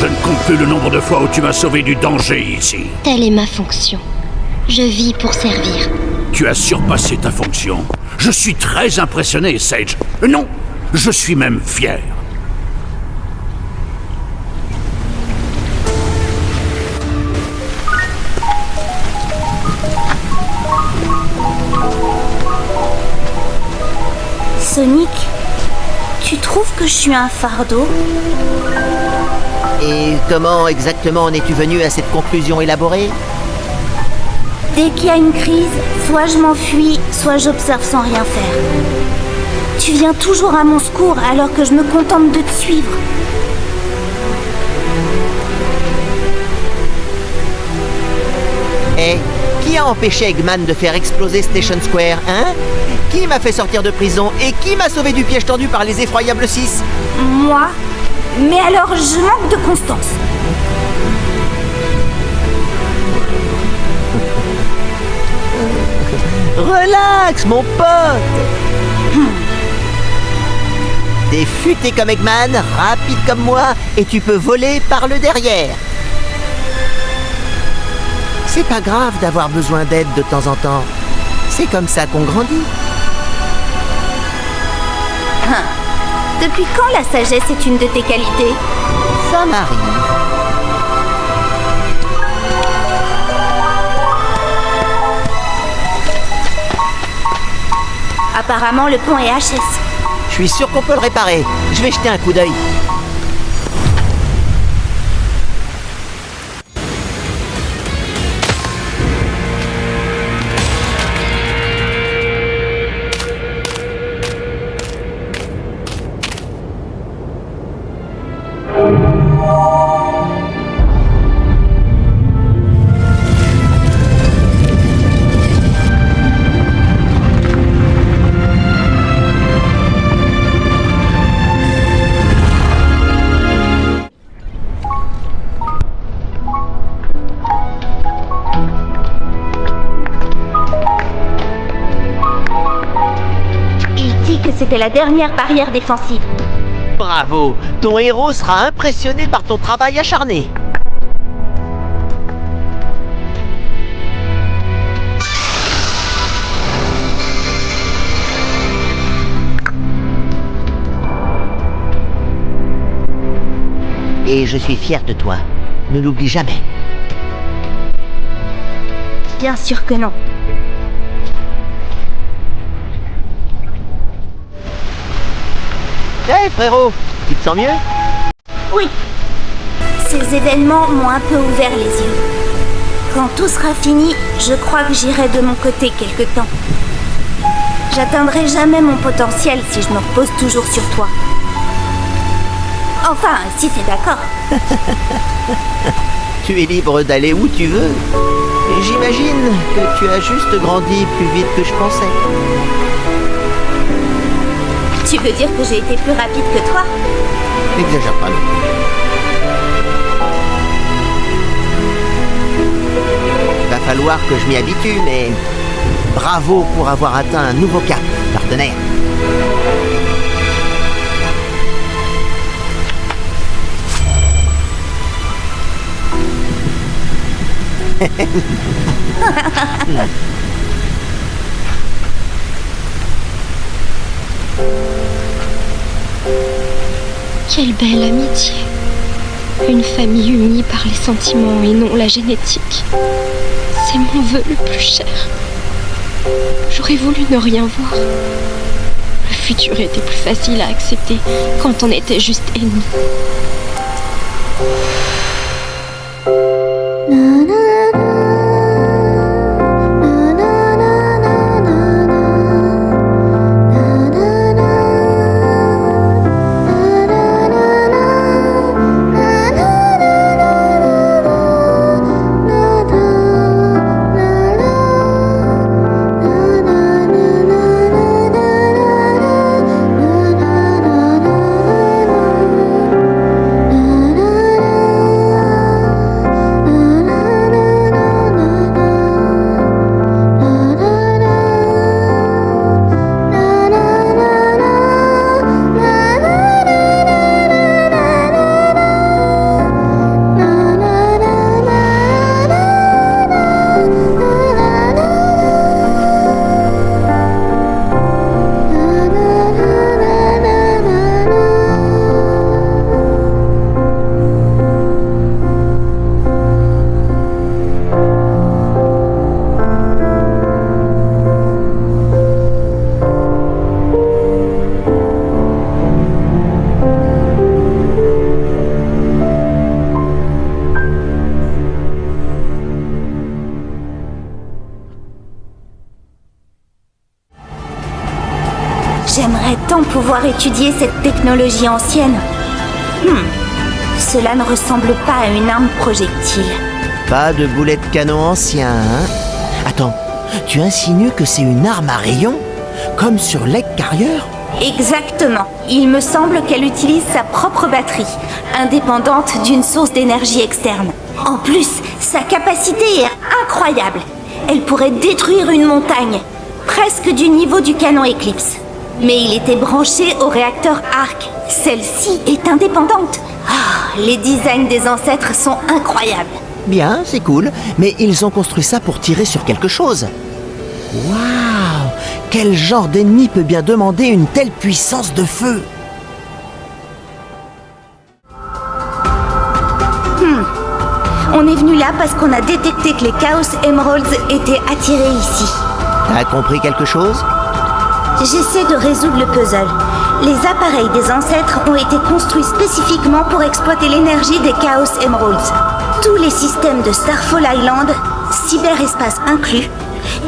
Speaker 1: Je ne compte plus le nombre de fois où tu m'as sauvé du danger ici.
Speaker 7: Telle est ma fonction. Je vis pour servir.
Speaker 1: Tu as surpassé ta fonction. Je suis très impressionné, Sage. Non, je suis même fier.
Speaker 5: Sonic, tu trouves que je suis un fardeau?
Speaker 6: Et comment exactement en es-tu venu à cette conclusion élaborée?
Speaker 5: Dès qu'il y a une crise, soit je m'enfuis, soit j'observe sans rien faire. Tu viens toujours à mon secours alors que je me contente de te suivre.
Speaker 6: Eh, qui a empêché Eggman de faire exploser Station Square, hein? Qui m'a fait sortir de prison et qui m'a sauvé du piège tendu par les effroyables 6?
Speaker 5: Moi? Mais alors je manque de constance.
Speaker 6: Relax, mon pote. T'es futé comme Eggman, rapide comme moi, et tu peux voler par le derrière. C'est pas grave d'avoir besoin d'aide de temps en temps. C'est comme ça qu'on grandit.
Speaker 5: Depuis quand la sagesse est une de tes qualités?
Speaker 6: Ça m'arrive.
Speaker 5: Apparemment, le pont est HS.
Speaker 6: Je suis sûr qu'on peut le réparer. Je vais jeter un coup d'œil.
Speaker 5: C'était la dernière barrière défensive.
Speaker 6: Bravo, ton héros sera impressionné par ton travail acharné. Et je suis fier de toi. Ne l'oublie jamais.
Speaker 5: Bien sûr que non.
Speaker 6: Hey frérot, tu te sens mieux?
Speaker 5: Oui. Ces événements m'ont un peu ouvert les yeux. Quand tout sera fini, je crois que j'irai de mon côté quelque temps. J'atteindrai jamais mon potentiel si je me repose toujours sur toi. Enfin, si t'es d'accord.
Speaker 6: Tu es libre d'aller où tu veux. Et j'imagine que tu as juste grandi plus vite que je pensais.
Speaker 5: Tu veux dire que j'ai été plus rapide que toi?
Speaker 6: N'exagère pas non. Va falloir que je m'y habitue, mais bravo pour avoir atteint un nouveau cap, partenaire.
Speaker 7: Quelle belle amitié. Une famille unie par les sentiments et non la génétique. C'est mon vœu le plus cher. J'aurais voulu ne rien voir. Le futur était plus facile à accepter quand on était juste ennemis.
Speaker 5: J'aimerais tant pouvoir étudier cette technologie ancienne. Cela ne ressemble pas à une arme projectile.
Speaker 6: Pas de boulet de canon ancien, hein? Attends, tu insinues que c'est une arme à rayons? Comme sur l'Egg Carrier?
Speaker 5: Exactement. Il me semble qu'elle utilise sa propre batterie, indépendante d'une source d'énergie externe. En plus, sa capacité est incroyable. Elle pourrait détruire une montagne, presque du niveau du canon Eclipse. Mais il était branché au réacteur Arc. Celle-ci est indépendante. Les designs des ancêtres sont incroyables.
Speaker 6: Bien, c'est cool, mais ils ont construit ça pour tirer sur quelque chose. Waouh! Quel genre d'ennemi peut bien demander une telle puissance de feu?
Speaker 5: On est venu là parce qu'on a détecté que les Chaos Emeralds étaient attirés ici.
Speaker 6: T'as compris quelque chose?
Speaker 5: J'essaie de résoudre le puzzle. Les appareils des ancêtres ont été construits spécifiquement pour exploiter l'énergie des Chaos Emeralds. Tous les systèmes de Starfall Island, cyberespace inclus,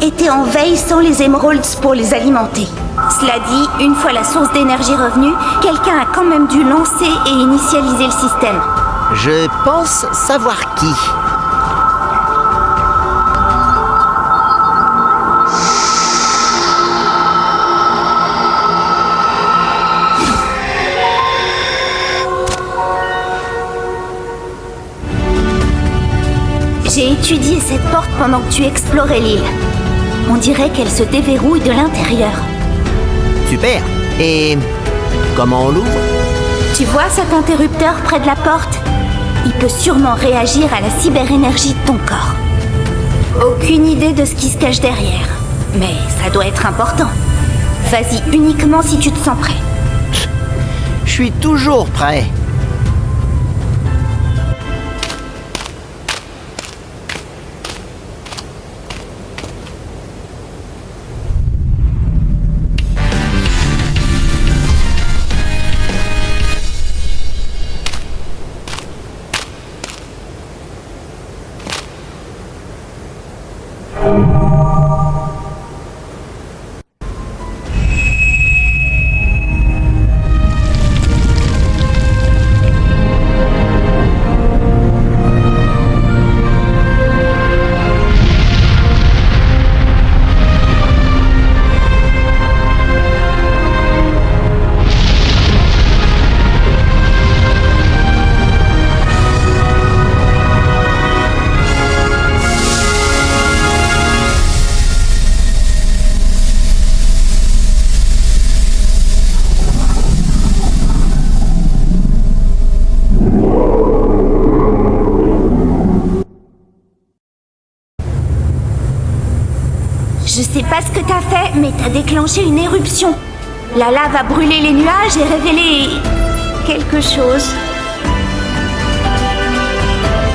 Speaker 5: étaient en veille sans les Emeralds pour les alimenter. Cela dit, une fois la source d'énergie revenue, quelqu'un a quand même dû lancer et initialiser le système.
Speaker 6: Je pense savoir qui.
Speaker 5: J'ai étudié cette porte pendant que tu explorais l'île. On dirait qu'elle se déverrouille de l'intérieur.
Speaker 6: Super. Et comment on l'ouvre?
Speaker 5: Tu vois cet interrupteur près de la porte? Il peut sûrement réagir à la cyberénergie de ton corps. Aucune idée de ce qui se cache derrière. Mais ça doit être important. Vas-y uniquement si tu te sens prêt.
Speaker 6: Je suis toujours prêt.
Speaker 5: Je sais pas ce que t'as fait, mais t'as déclenché une éruption. La lave a brûlé les nuages et révélé... quelque chose.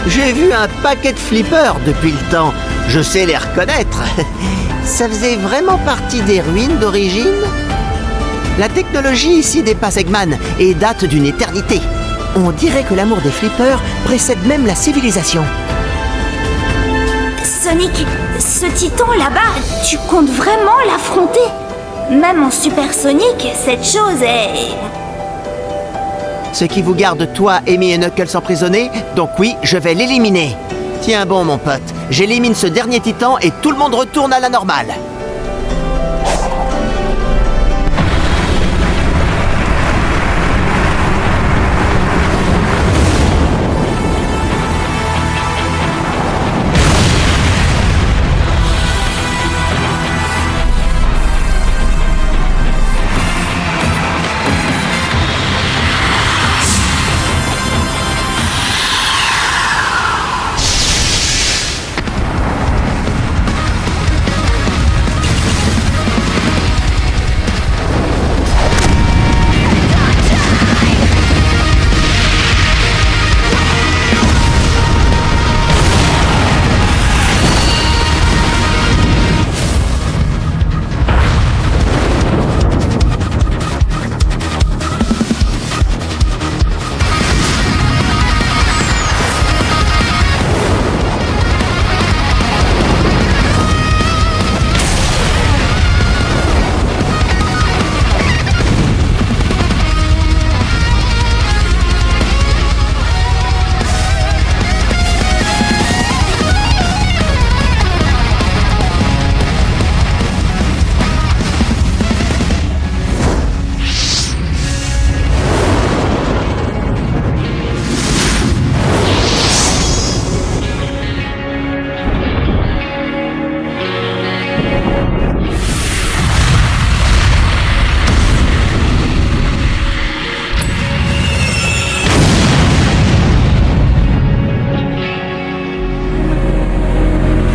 Speaker 6: J'ai vu un paquet de flippers depuis le temps. Je sais les reconnaître. Ça faisait vraiment partie des ruines d'origine? La technologie ici dépasse Eggman et date d'une éternité. On dirait que l'amour des flippers précède même la civilisation.
Speaker 5: Sonic, ce titan là-bas, tu comptes vraiment l'affronter? Même en supersonique, cette chose est...
Speaker 6: Ce qui vous garde toi, Amy et Knuckles emprisonnés, donc oui, je vais l'éliminer. Tiens bon mon pote, j'élimine ce dernier titan et tout le monde retourne à la normale.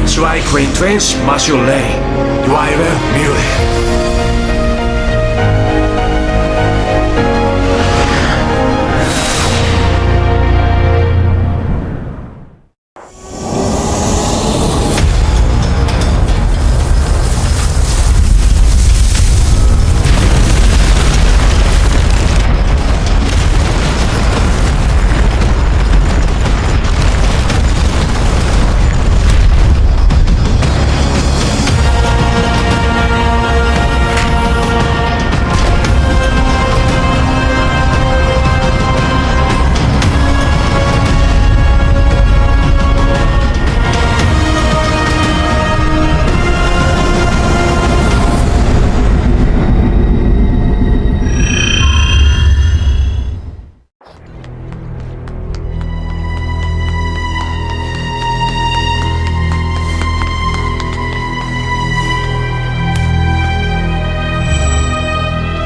Speaker 9: Strike Queen Trench, Marshall Lane. Dwyer Muley.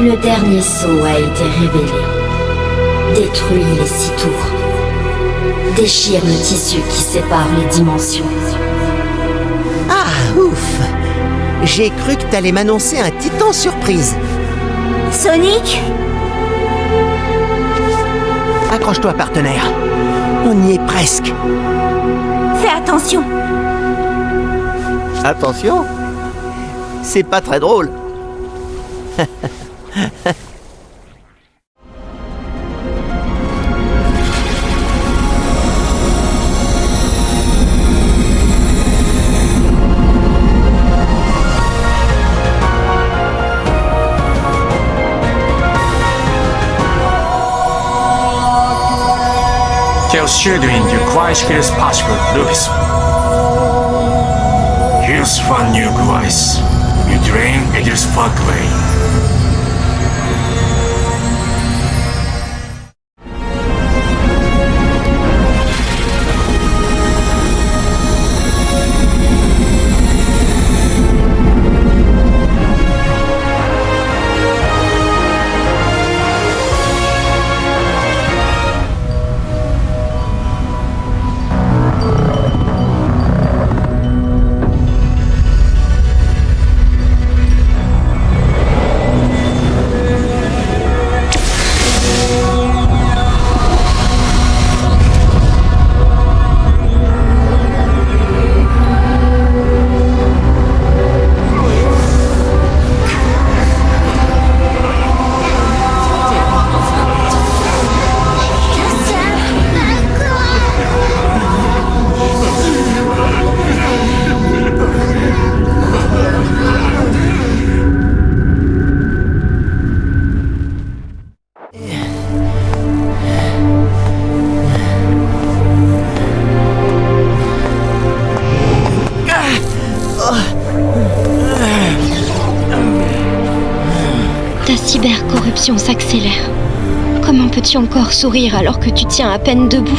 Speaker 3: Le dernier sceau a été révélé. Détruis les 6 tours. Déchire le tissu qui sépare les dimensions.
Speaker 6: Ah, ouf! J'ai cru que t'allais m'annoncer un titan surprise.
Speaker 5: Sonic?
Speaker 6: Accroche-toi, partenaire. On y est presque.
Speaker 5: Fais attention.
Speaker 6: Attention, c'est pas très drôle.
Speaker 9: Tell Shieldwin to quiet as possible, Lucas. Here's one new device. You drain Eagle's Parkway.
Speaker 7: Ta cybercorruption s'accélère. Comment peux-tu encore sourire alors que tu tiens à peine debout?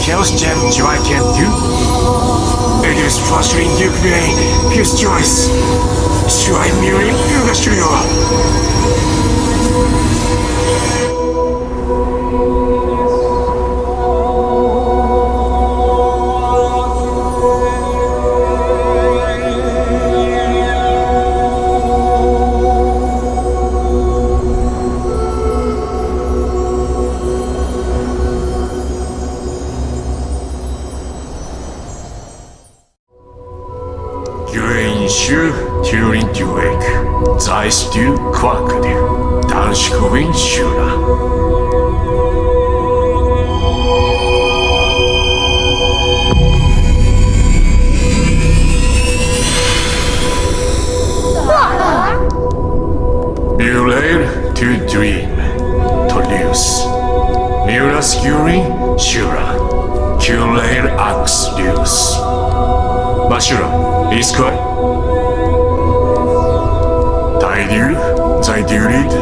Speaker 9: Chaos Gem Joy can do? It is frustrating to create his choice. Shuai Miri Yugashiro. Shu Turing Duek, Zeiss Du Quackadu, Danshkovin Shura. You learn to dream, Toulouse. Miura's Curie, Shura. Cure Axe Deus. Bashura, is correct. Taidu, Zaidurid,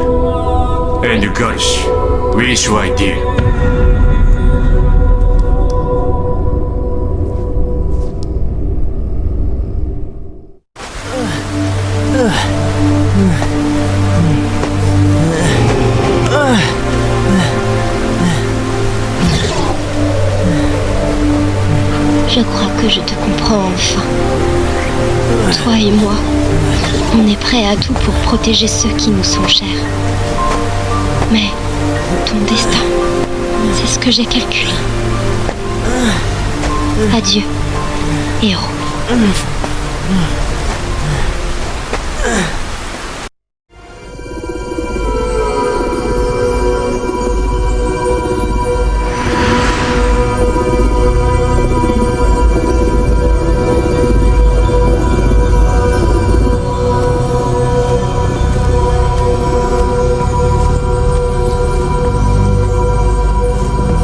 Speaker 9: and Garish, which I did.
Speaker 7: Je crois que je te comprends enfin. Toi et moi, on est prêts à tout pour protéger ceux qui nous sont chers. Mais ton destin, c'est ce que j'ai calculé. Adieu, héros.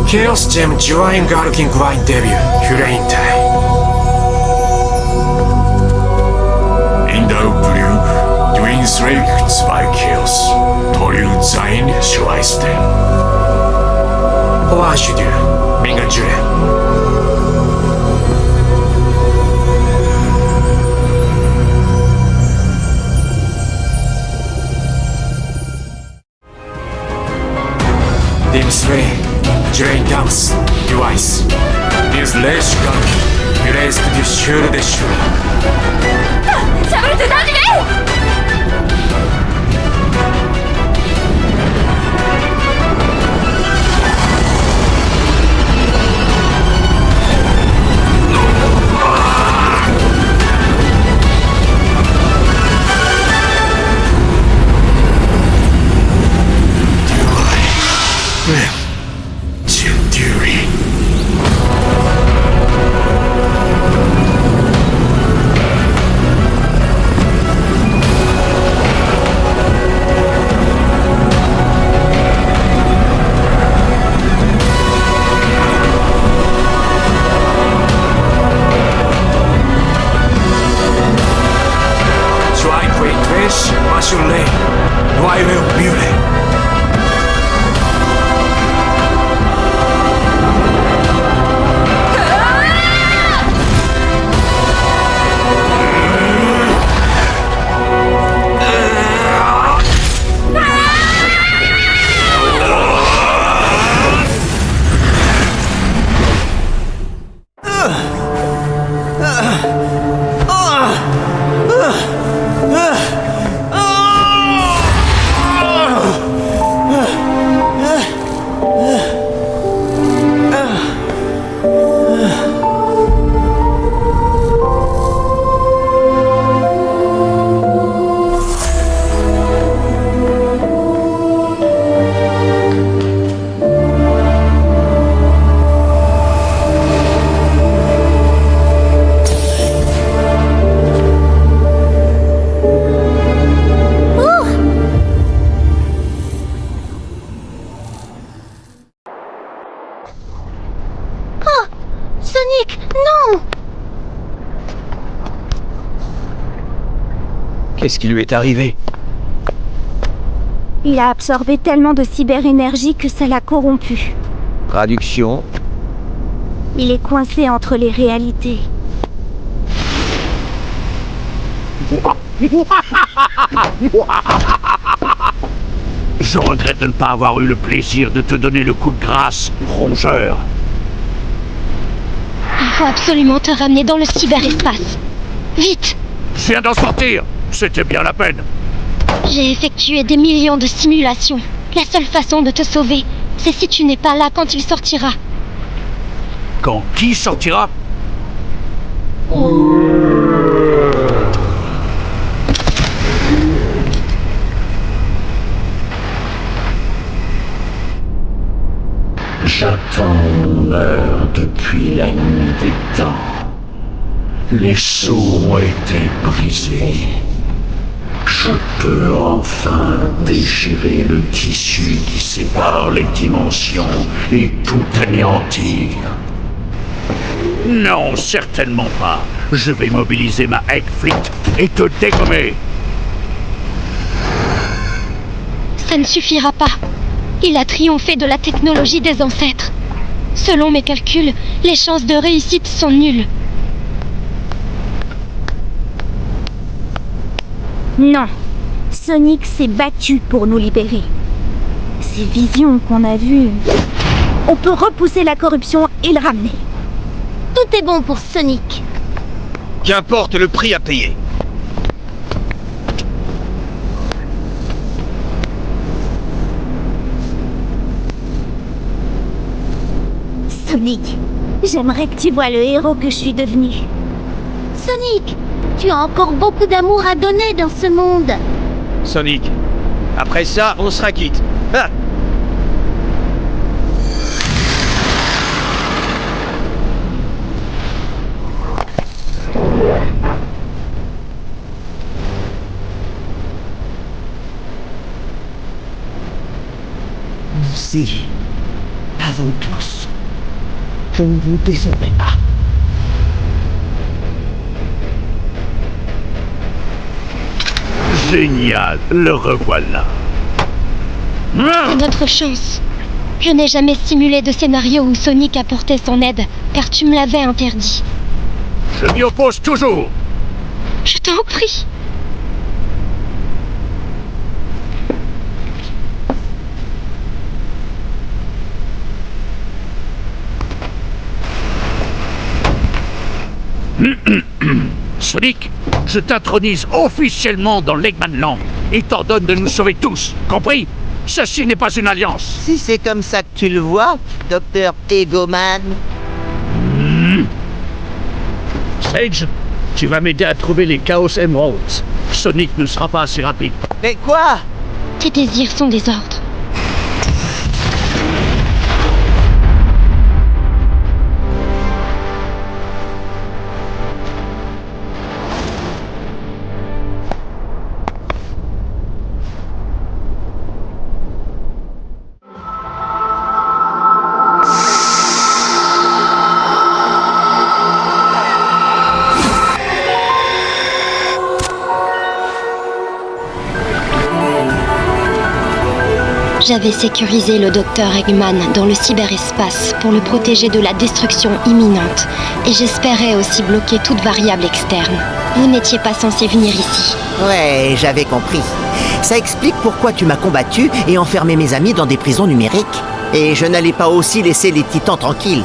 Speaker 9: Chaos Gem Join Galkin Grind Debut, Hyureintai. In the blue, Twin Strikes by Chaos, Toru Zain Schweisten. What should you do? Minga Jure. Dim Slay. Drain Dams, Device. This ledge gun erased the shield de Shura.
Speaker 4: Qu'est-ce qui lui est arrivé?
Speaker 5: Il a absorbé tellement de cyber-énergie que ça l'a corrompu.
Speaker 6: Traduction.
Speaker 5: Il est coincé entre les réalités.
Speaker 4: Je regrette de ne pas avoir eu le plaisir de te donner le coup de grâce, rongeur.
Speaker 7: Il faut absolument te ramener dans le cyberespace. Vite!
Speaker 4: Je viens d'en sortir. C'était bien la peine.
Speaker 7: J'ai effectué des millions de simulations. La seule façon de te sauver, c'est si tu n'es pas là quand il sortira.
Speaker 4: Quand qui sortira?
Speaker 10: J'attends mon heure depuis la nuit des temps. Les sceaux ont été brisés. Je peux enfin déchirer le tissu qui sépare les dimensions et tout anéantir. Non, certainement pas. Je vais mobiliser ma Egg Fleet et te dégommer.
Speaker 7: Ça ne suffira pas. Il a triomphé de la technologie des ancêtres. Selon mes calculs, les chances de réussite sont nulles.
Speaker 11: Non. Sonic s'est battu pour nous libérer. Ces visions qu'on a vues... On peut repousser la corruption et le ramener.
Speaker 5: Tout est bon pour Sonic.
Speaker 8: Qu'importe le prix à payer.
Speaker 11: Sonic, j'aimerais que tu vois le héros que je suis devenu.
Speaker 5: Sonic, tu as encore beaucoup d'amour à donner dans ce monde.
Speaker 8: Sonic, après ça, on sera quitte. Ah.
Speaker 6: Si, à vous tous, je ne vous décevrai pas.
Speaker 10: Génial, le revoilà.
Speaker 7: C'est notre chance. Je n'ai jamais simulé de scénario où Sonic apportait son aide, car tu me l'avais interdit.
Speaker 10: Je m'y oppose toujours.
Speaker 7: Je t'en prie.
Speaker 10: Sonic, je t'intronise officiellement dans l'Eggman Land et t'ordonne de nous sauver tous, compris? Ceci n'est pas une alliance.
Speaker 6: Si c'est comme ça que tu le vois, Docteur Egoman.
Speaker 10: Sage, tu vas m'aider à trouver les Chaos Emeralds. Sonic ne sera pas assez rapide.
Speaker 6: Mais quoi?
Speaker 7: Tes désirs sont des ordres. J'avais sécurisé le docteur Eggman dans le cyberespace pour le protéger de la destruction imminente, et j'espérais aussi bloquer toute variable externe. Vous n'étiez pas censé venir ici.
Speaker 6: Ouais, j'avais compris. Ça explique pourquoi tu m'as combattu et enfermé mes amis dans des prisons numériques. Et je n'allais pas aussi laisser les titans tranquilles.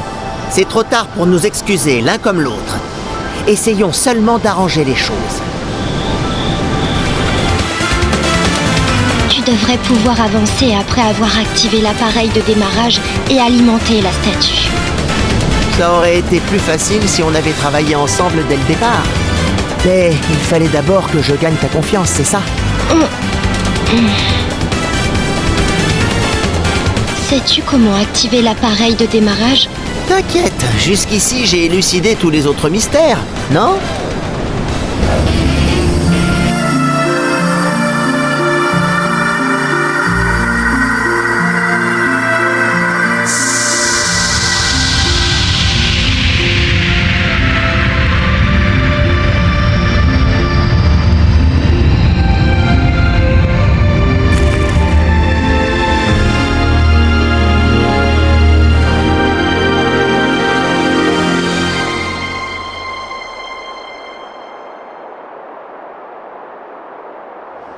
Speaker 6: C'est trop tard pour nous excuser l'un comme l'autre. Essayons seulement d'arranger les choses.
Speaker 7: Tu devrais pouvoir avancer après avoir activé l'appareil de démarrage et alimenté la statue.
Speaker 6: Ça aurait été plus facile si on avait travaillé ensemble dès le départ. Mais il fallait d'abord que je gagne ta confiance, c'est ça?
Speaker 7: Sais-tu comment activer l'appareil de démarrage?
Speaker 6: T'inquiète, jusqu'ici j'ai élucidé tous les autres mystères, non?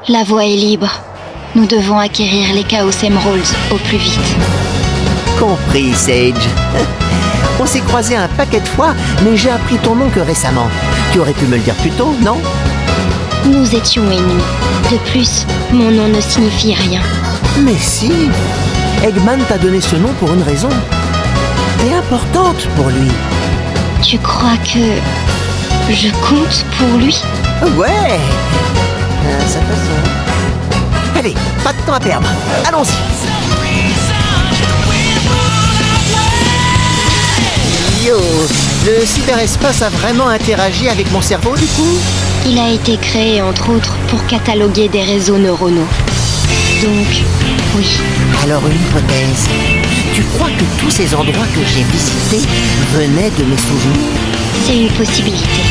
Speaker 7: La voie est libre. Nous devons acquérir les Chaos Emeralds au plus vite.
Speaker 6: Compris, Sage. On s'est croisés un paquet de fois, mais j'ai appris ton nom que récemment. Tu aurais pu me le dire plus tôt, non?
Speaker 7: Nous étions ennemis. De plus, mon nom ne signifie rien.
Speaker 6: Mais si! Eggman t'a donné ce nom pour une raison. T'es importante pour lui.
Speaker 7: Tu crois que... je compte pour lui?
Speaker 6: Ouais! À sa façon. Allez, pas de temps à perdre. Allons-y! Yo! Le cyberespace a vraiment interagi avec mon cerveau, du coup?
Speaker 7: Il a été créé entre autres pour cataloguer des réseaux neuronaux. Donc, oui.
Speaker 6: Alors une hypothèse. Tu crois que tous ces endroits que j'ai visités venaient de mes souvenirs?
Speaker 7: C'est une possibilité.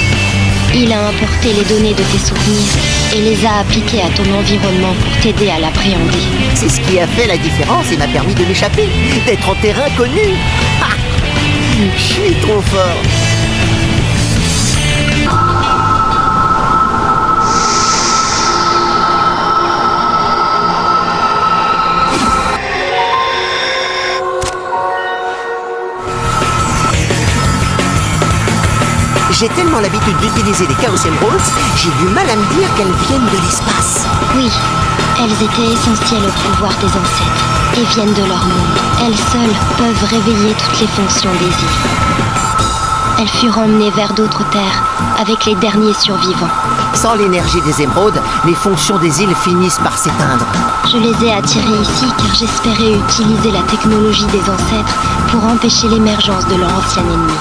Speaker 7: Il a importé les données de tes souvenirs et les a appliquées à ton environnement pour t'aider à l'appréhender.
Speaker 6: C'est ce qui a fait la différence et m'a permis de m'échapper, d'être en terrain connu. Ha! Je suis trop fort. J'ai tellement l'habitude d'utiliser les Chaos Emeralds, j'ai du mal à me dire qu'elles viennent de l'espace.
Speaker 7: Oui, elles étaient essentielles au pouvoir des ancêtres et viennent de leur monde. Elles seules peuvent réveiller toutes les fonctions des îles. Elles furent emmenées vers d'autres terres avec les derniers survivants.
Speaker 6: Sans l'énergie des émeraudes, les fonctions des îles finissent par s'éteindre.
Speaker 7: Je les ai attirées ici car j'espérais utiliser la technologie des ancêtres pour empêcher l'émergence de leur ancien ennemi.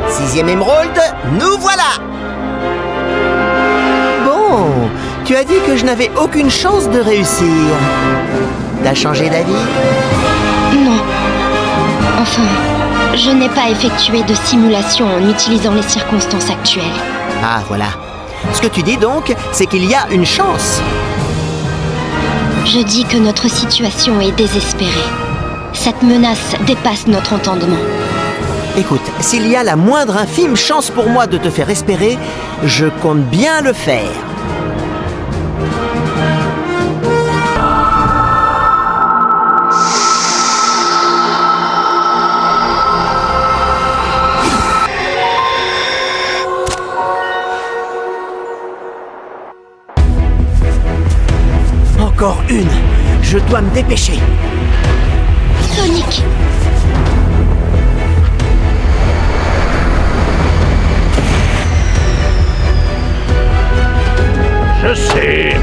Speaker 6: 6e émeraude, nous voilà! Bon, tu as dit que je n'avais aucune chance de réussir. T'as changé d'avis?
Speaker 7: Non. Enfin, je n'ai pas effectué de simulation en utilisant les circonstances actuelles.
Speaker 6: Ah, voilà. Ce que tu dis donc, c'est qu'il y a une chance.
Speaker 7: Je dis que notre situation est désespérée. Cette menace dépasse notre entendement.
Speaker 6: Écoute, s'il y a la moindre infime chance pour moi de te faire espérer, je compte bien le faire. Encore une. Je dois me dépêcher.
Speaker 7: Sonic!
Speaker 10: Je sais.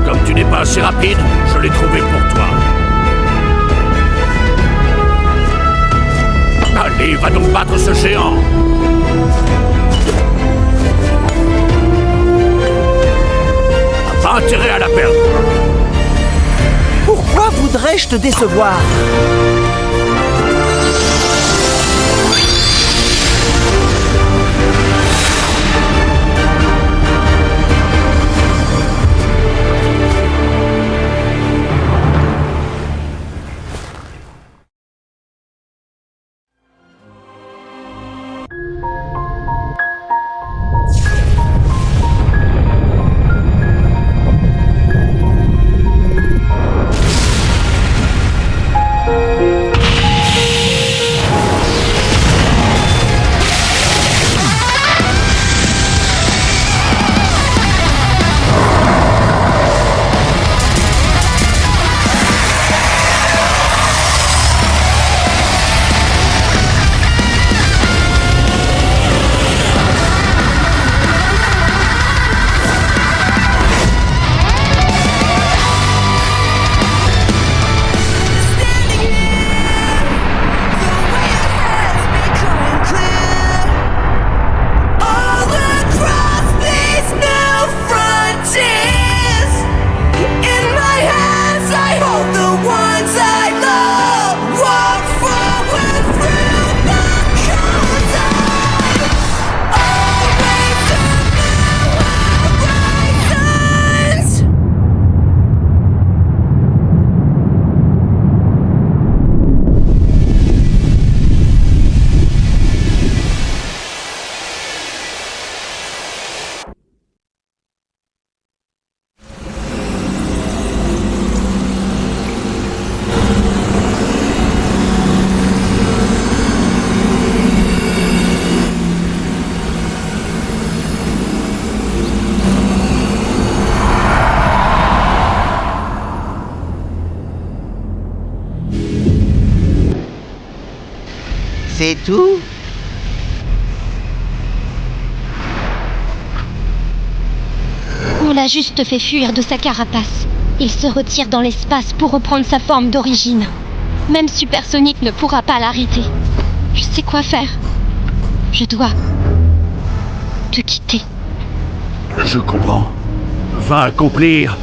Speaker 10: Comme tu n'es pas assez rapide, je l'ai trouvé pour toi. Allez, va donc battre ce géant. T'as pas intérêt à la perdre.
Speaker 6: Pourquoi voudrais-je te décevoir ? C'est tout?
Speaker 7: On l'a juste fait fuir de sa carapace. Il se retire dans l'espace pour reprendre sa forme d'origine. Même Supersonic ne pourra pas l'arrêter. Je sais quoi faire. Je dois te quitter.
Speaker 10: Je comprends. Va accomplir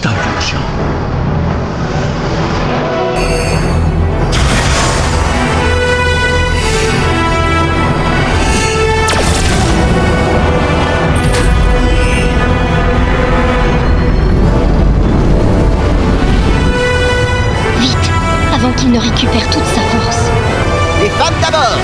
Speaker 10: ta fonction.
Speaker 7: Vite, avant qu'il ne récupère toute sa force.
Speaker 6: Les femmes d'abord!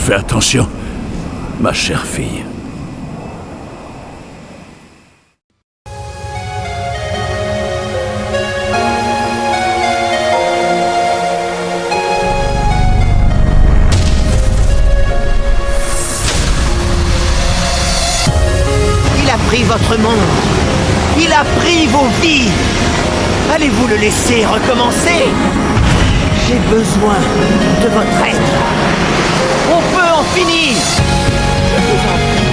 Speaker 10: Fais attention, ma chère fille.
Speaker 6: Il a pris votre monde. Il a pris vos vies. Allez-vous le laisser recommencer? J'ai besoin de votre aide. On peut en finir. Je vous en prie.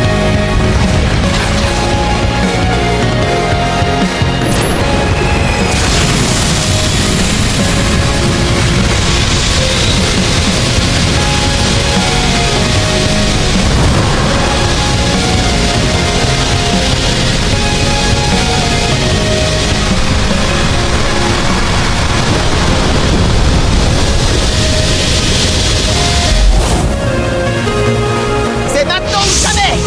Speaker 6: C'est maintenant ou jamais!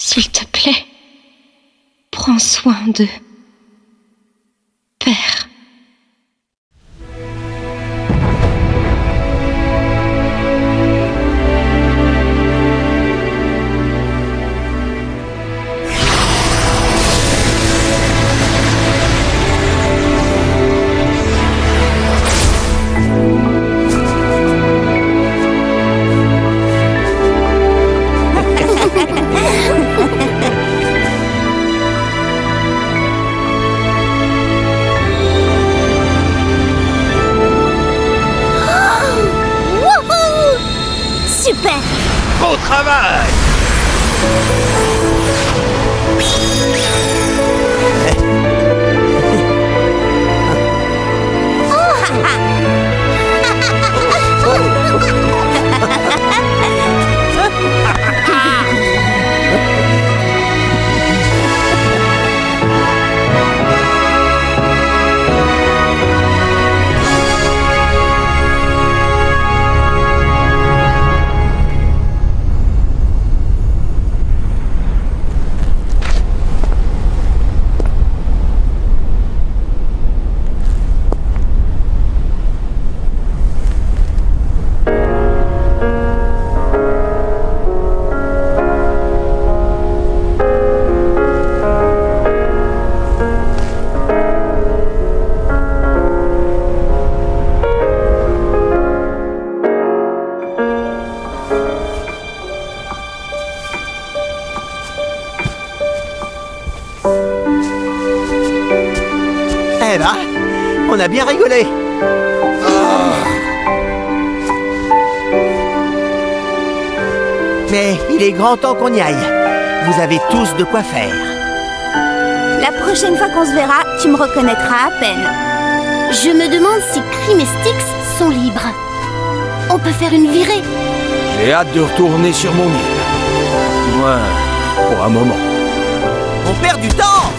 Speaker 7: S'il te plaît, prends soin d'eux. Père.
Speaker 5: Super!
Speaker 8: Bon travail!
Speaker 6: Eh ben, on a bien rigolé. Mais il est grand temps qu'on y aille. Vous avez tous de quoi faire.
Speaker 11: La prochaine fois qu'on se verra, tu me reconnaîtras à peine.
Speaker 5: Je me demande si Krim et Styx sont libres. On peut faire une virée.
Speaker 8: J'ai hâte de retourner sur mon île. Du moins, pour un moment.
Speaker 6: On perd du temps!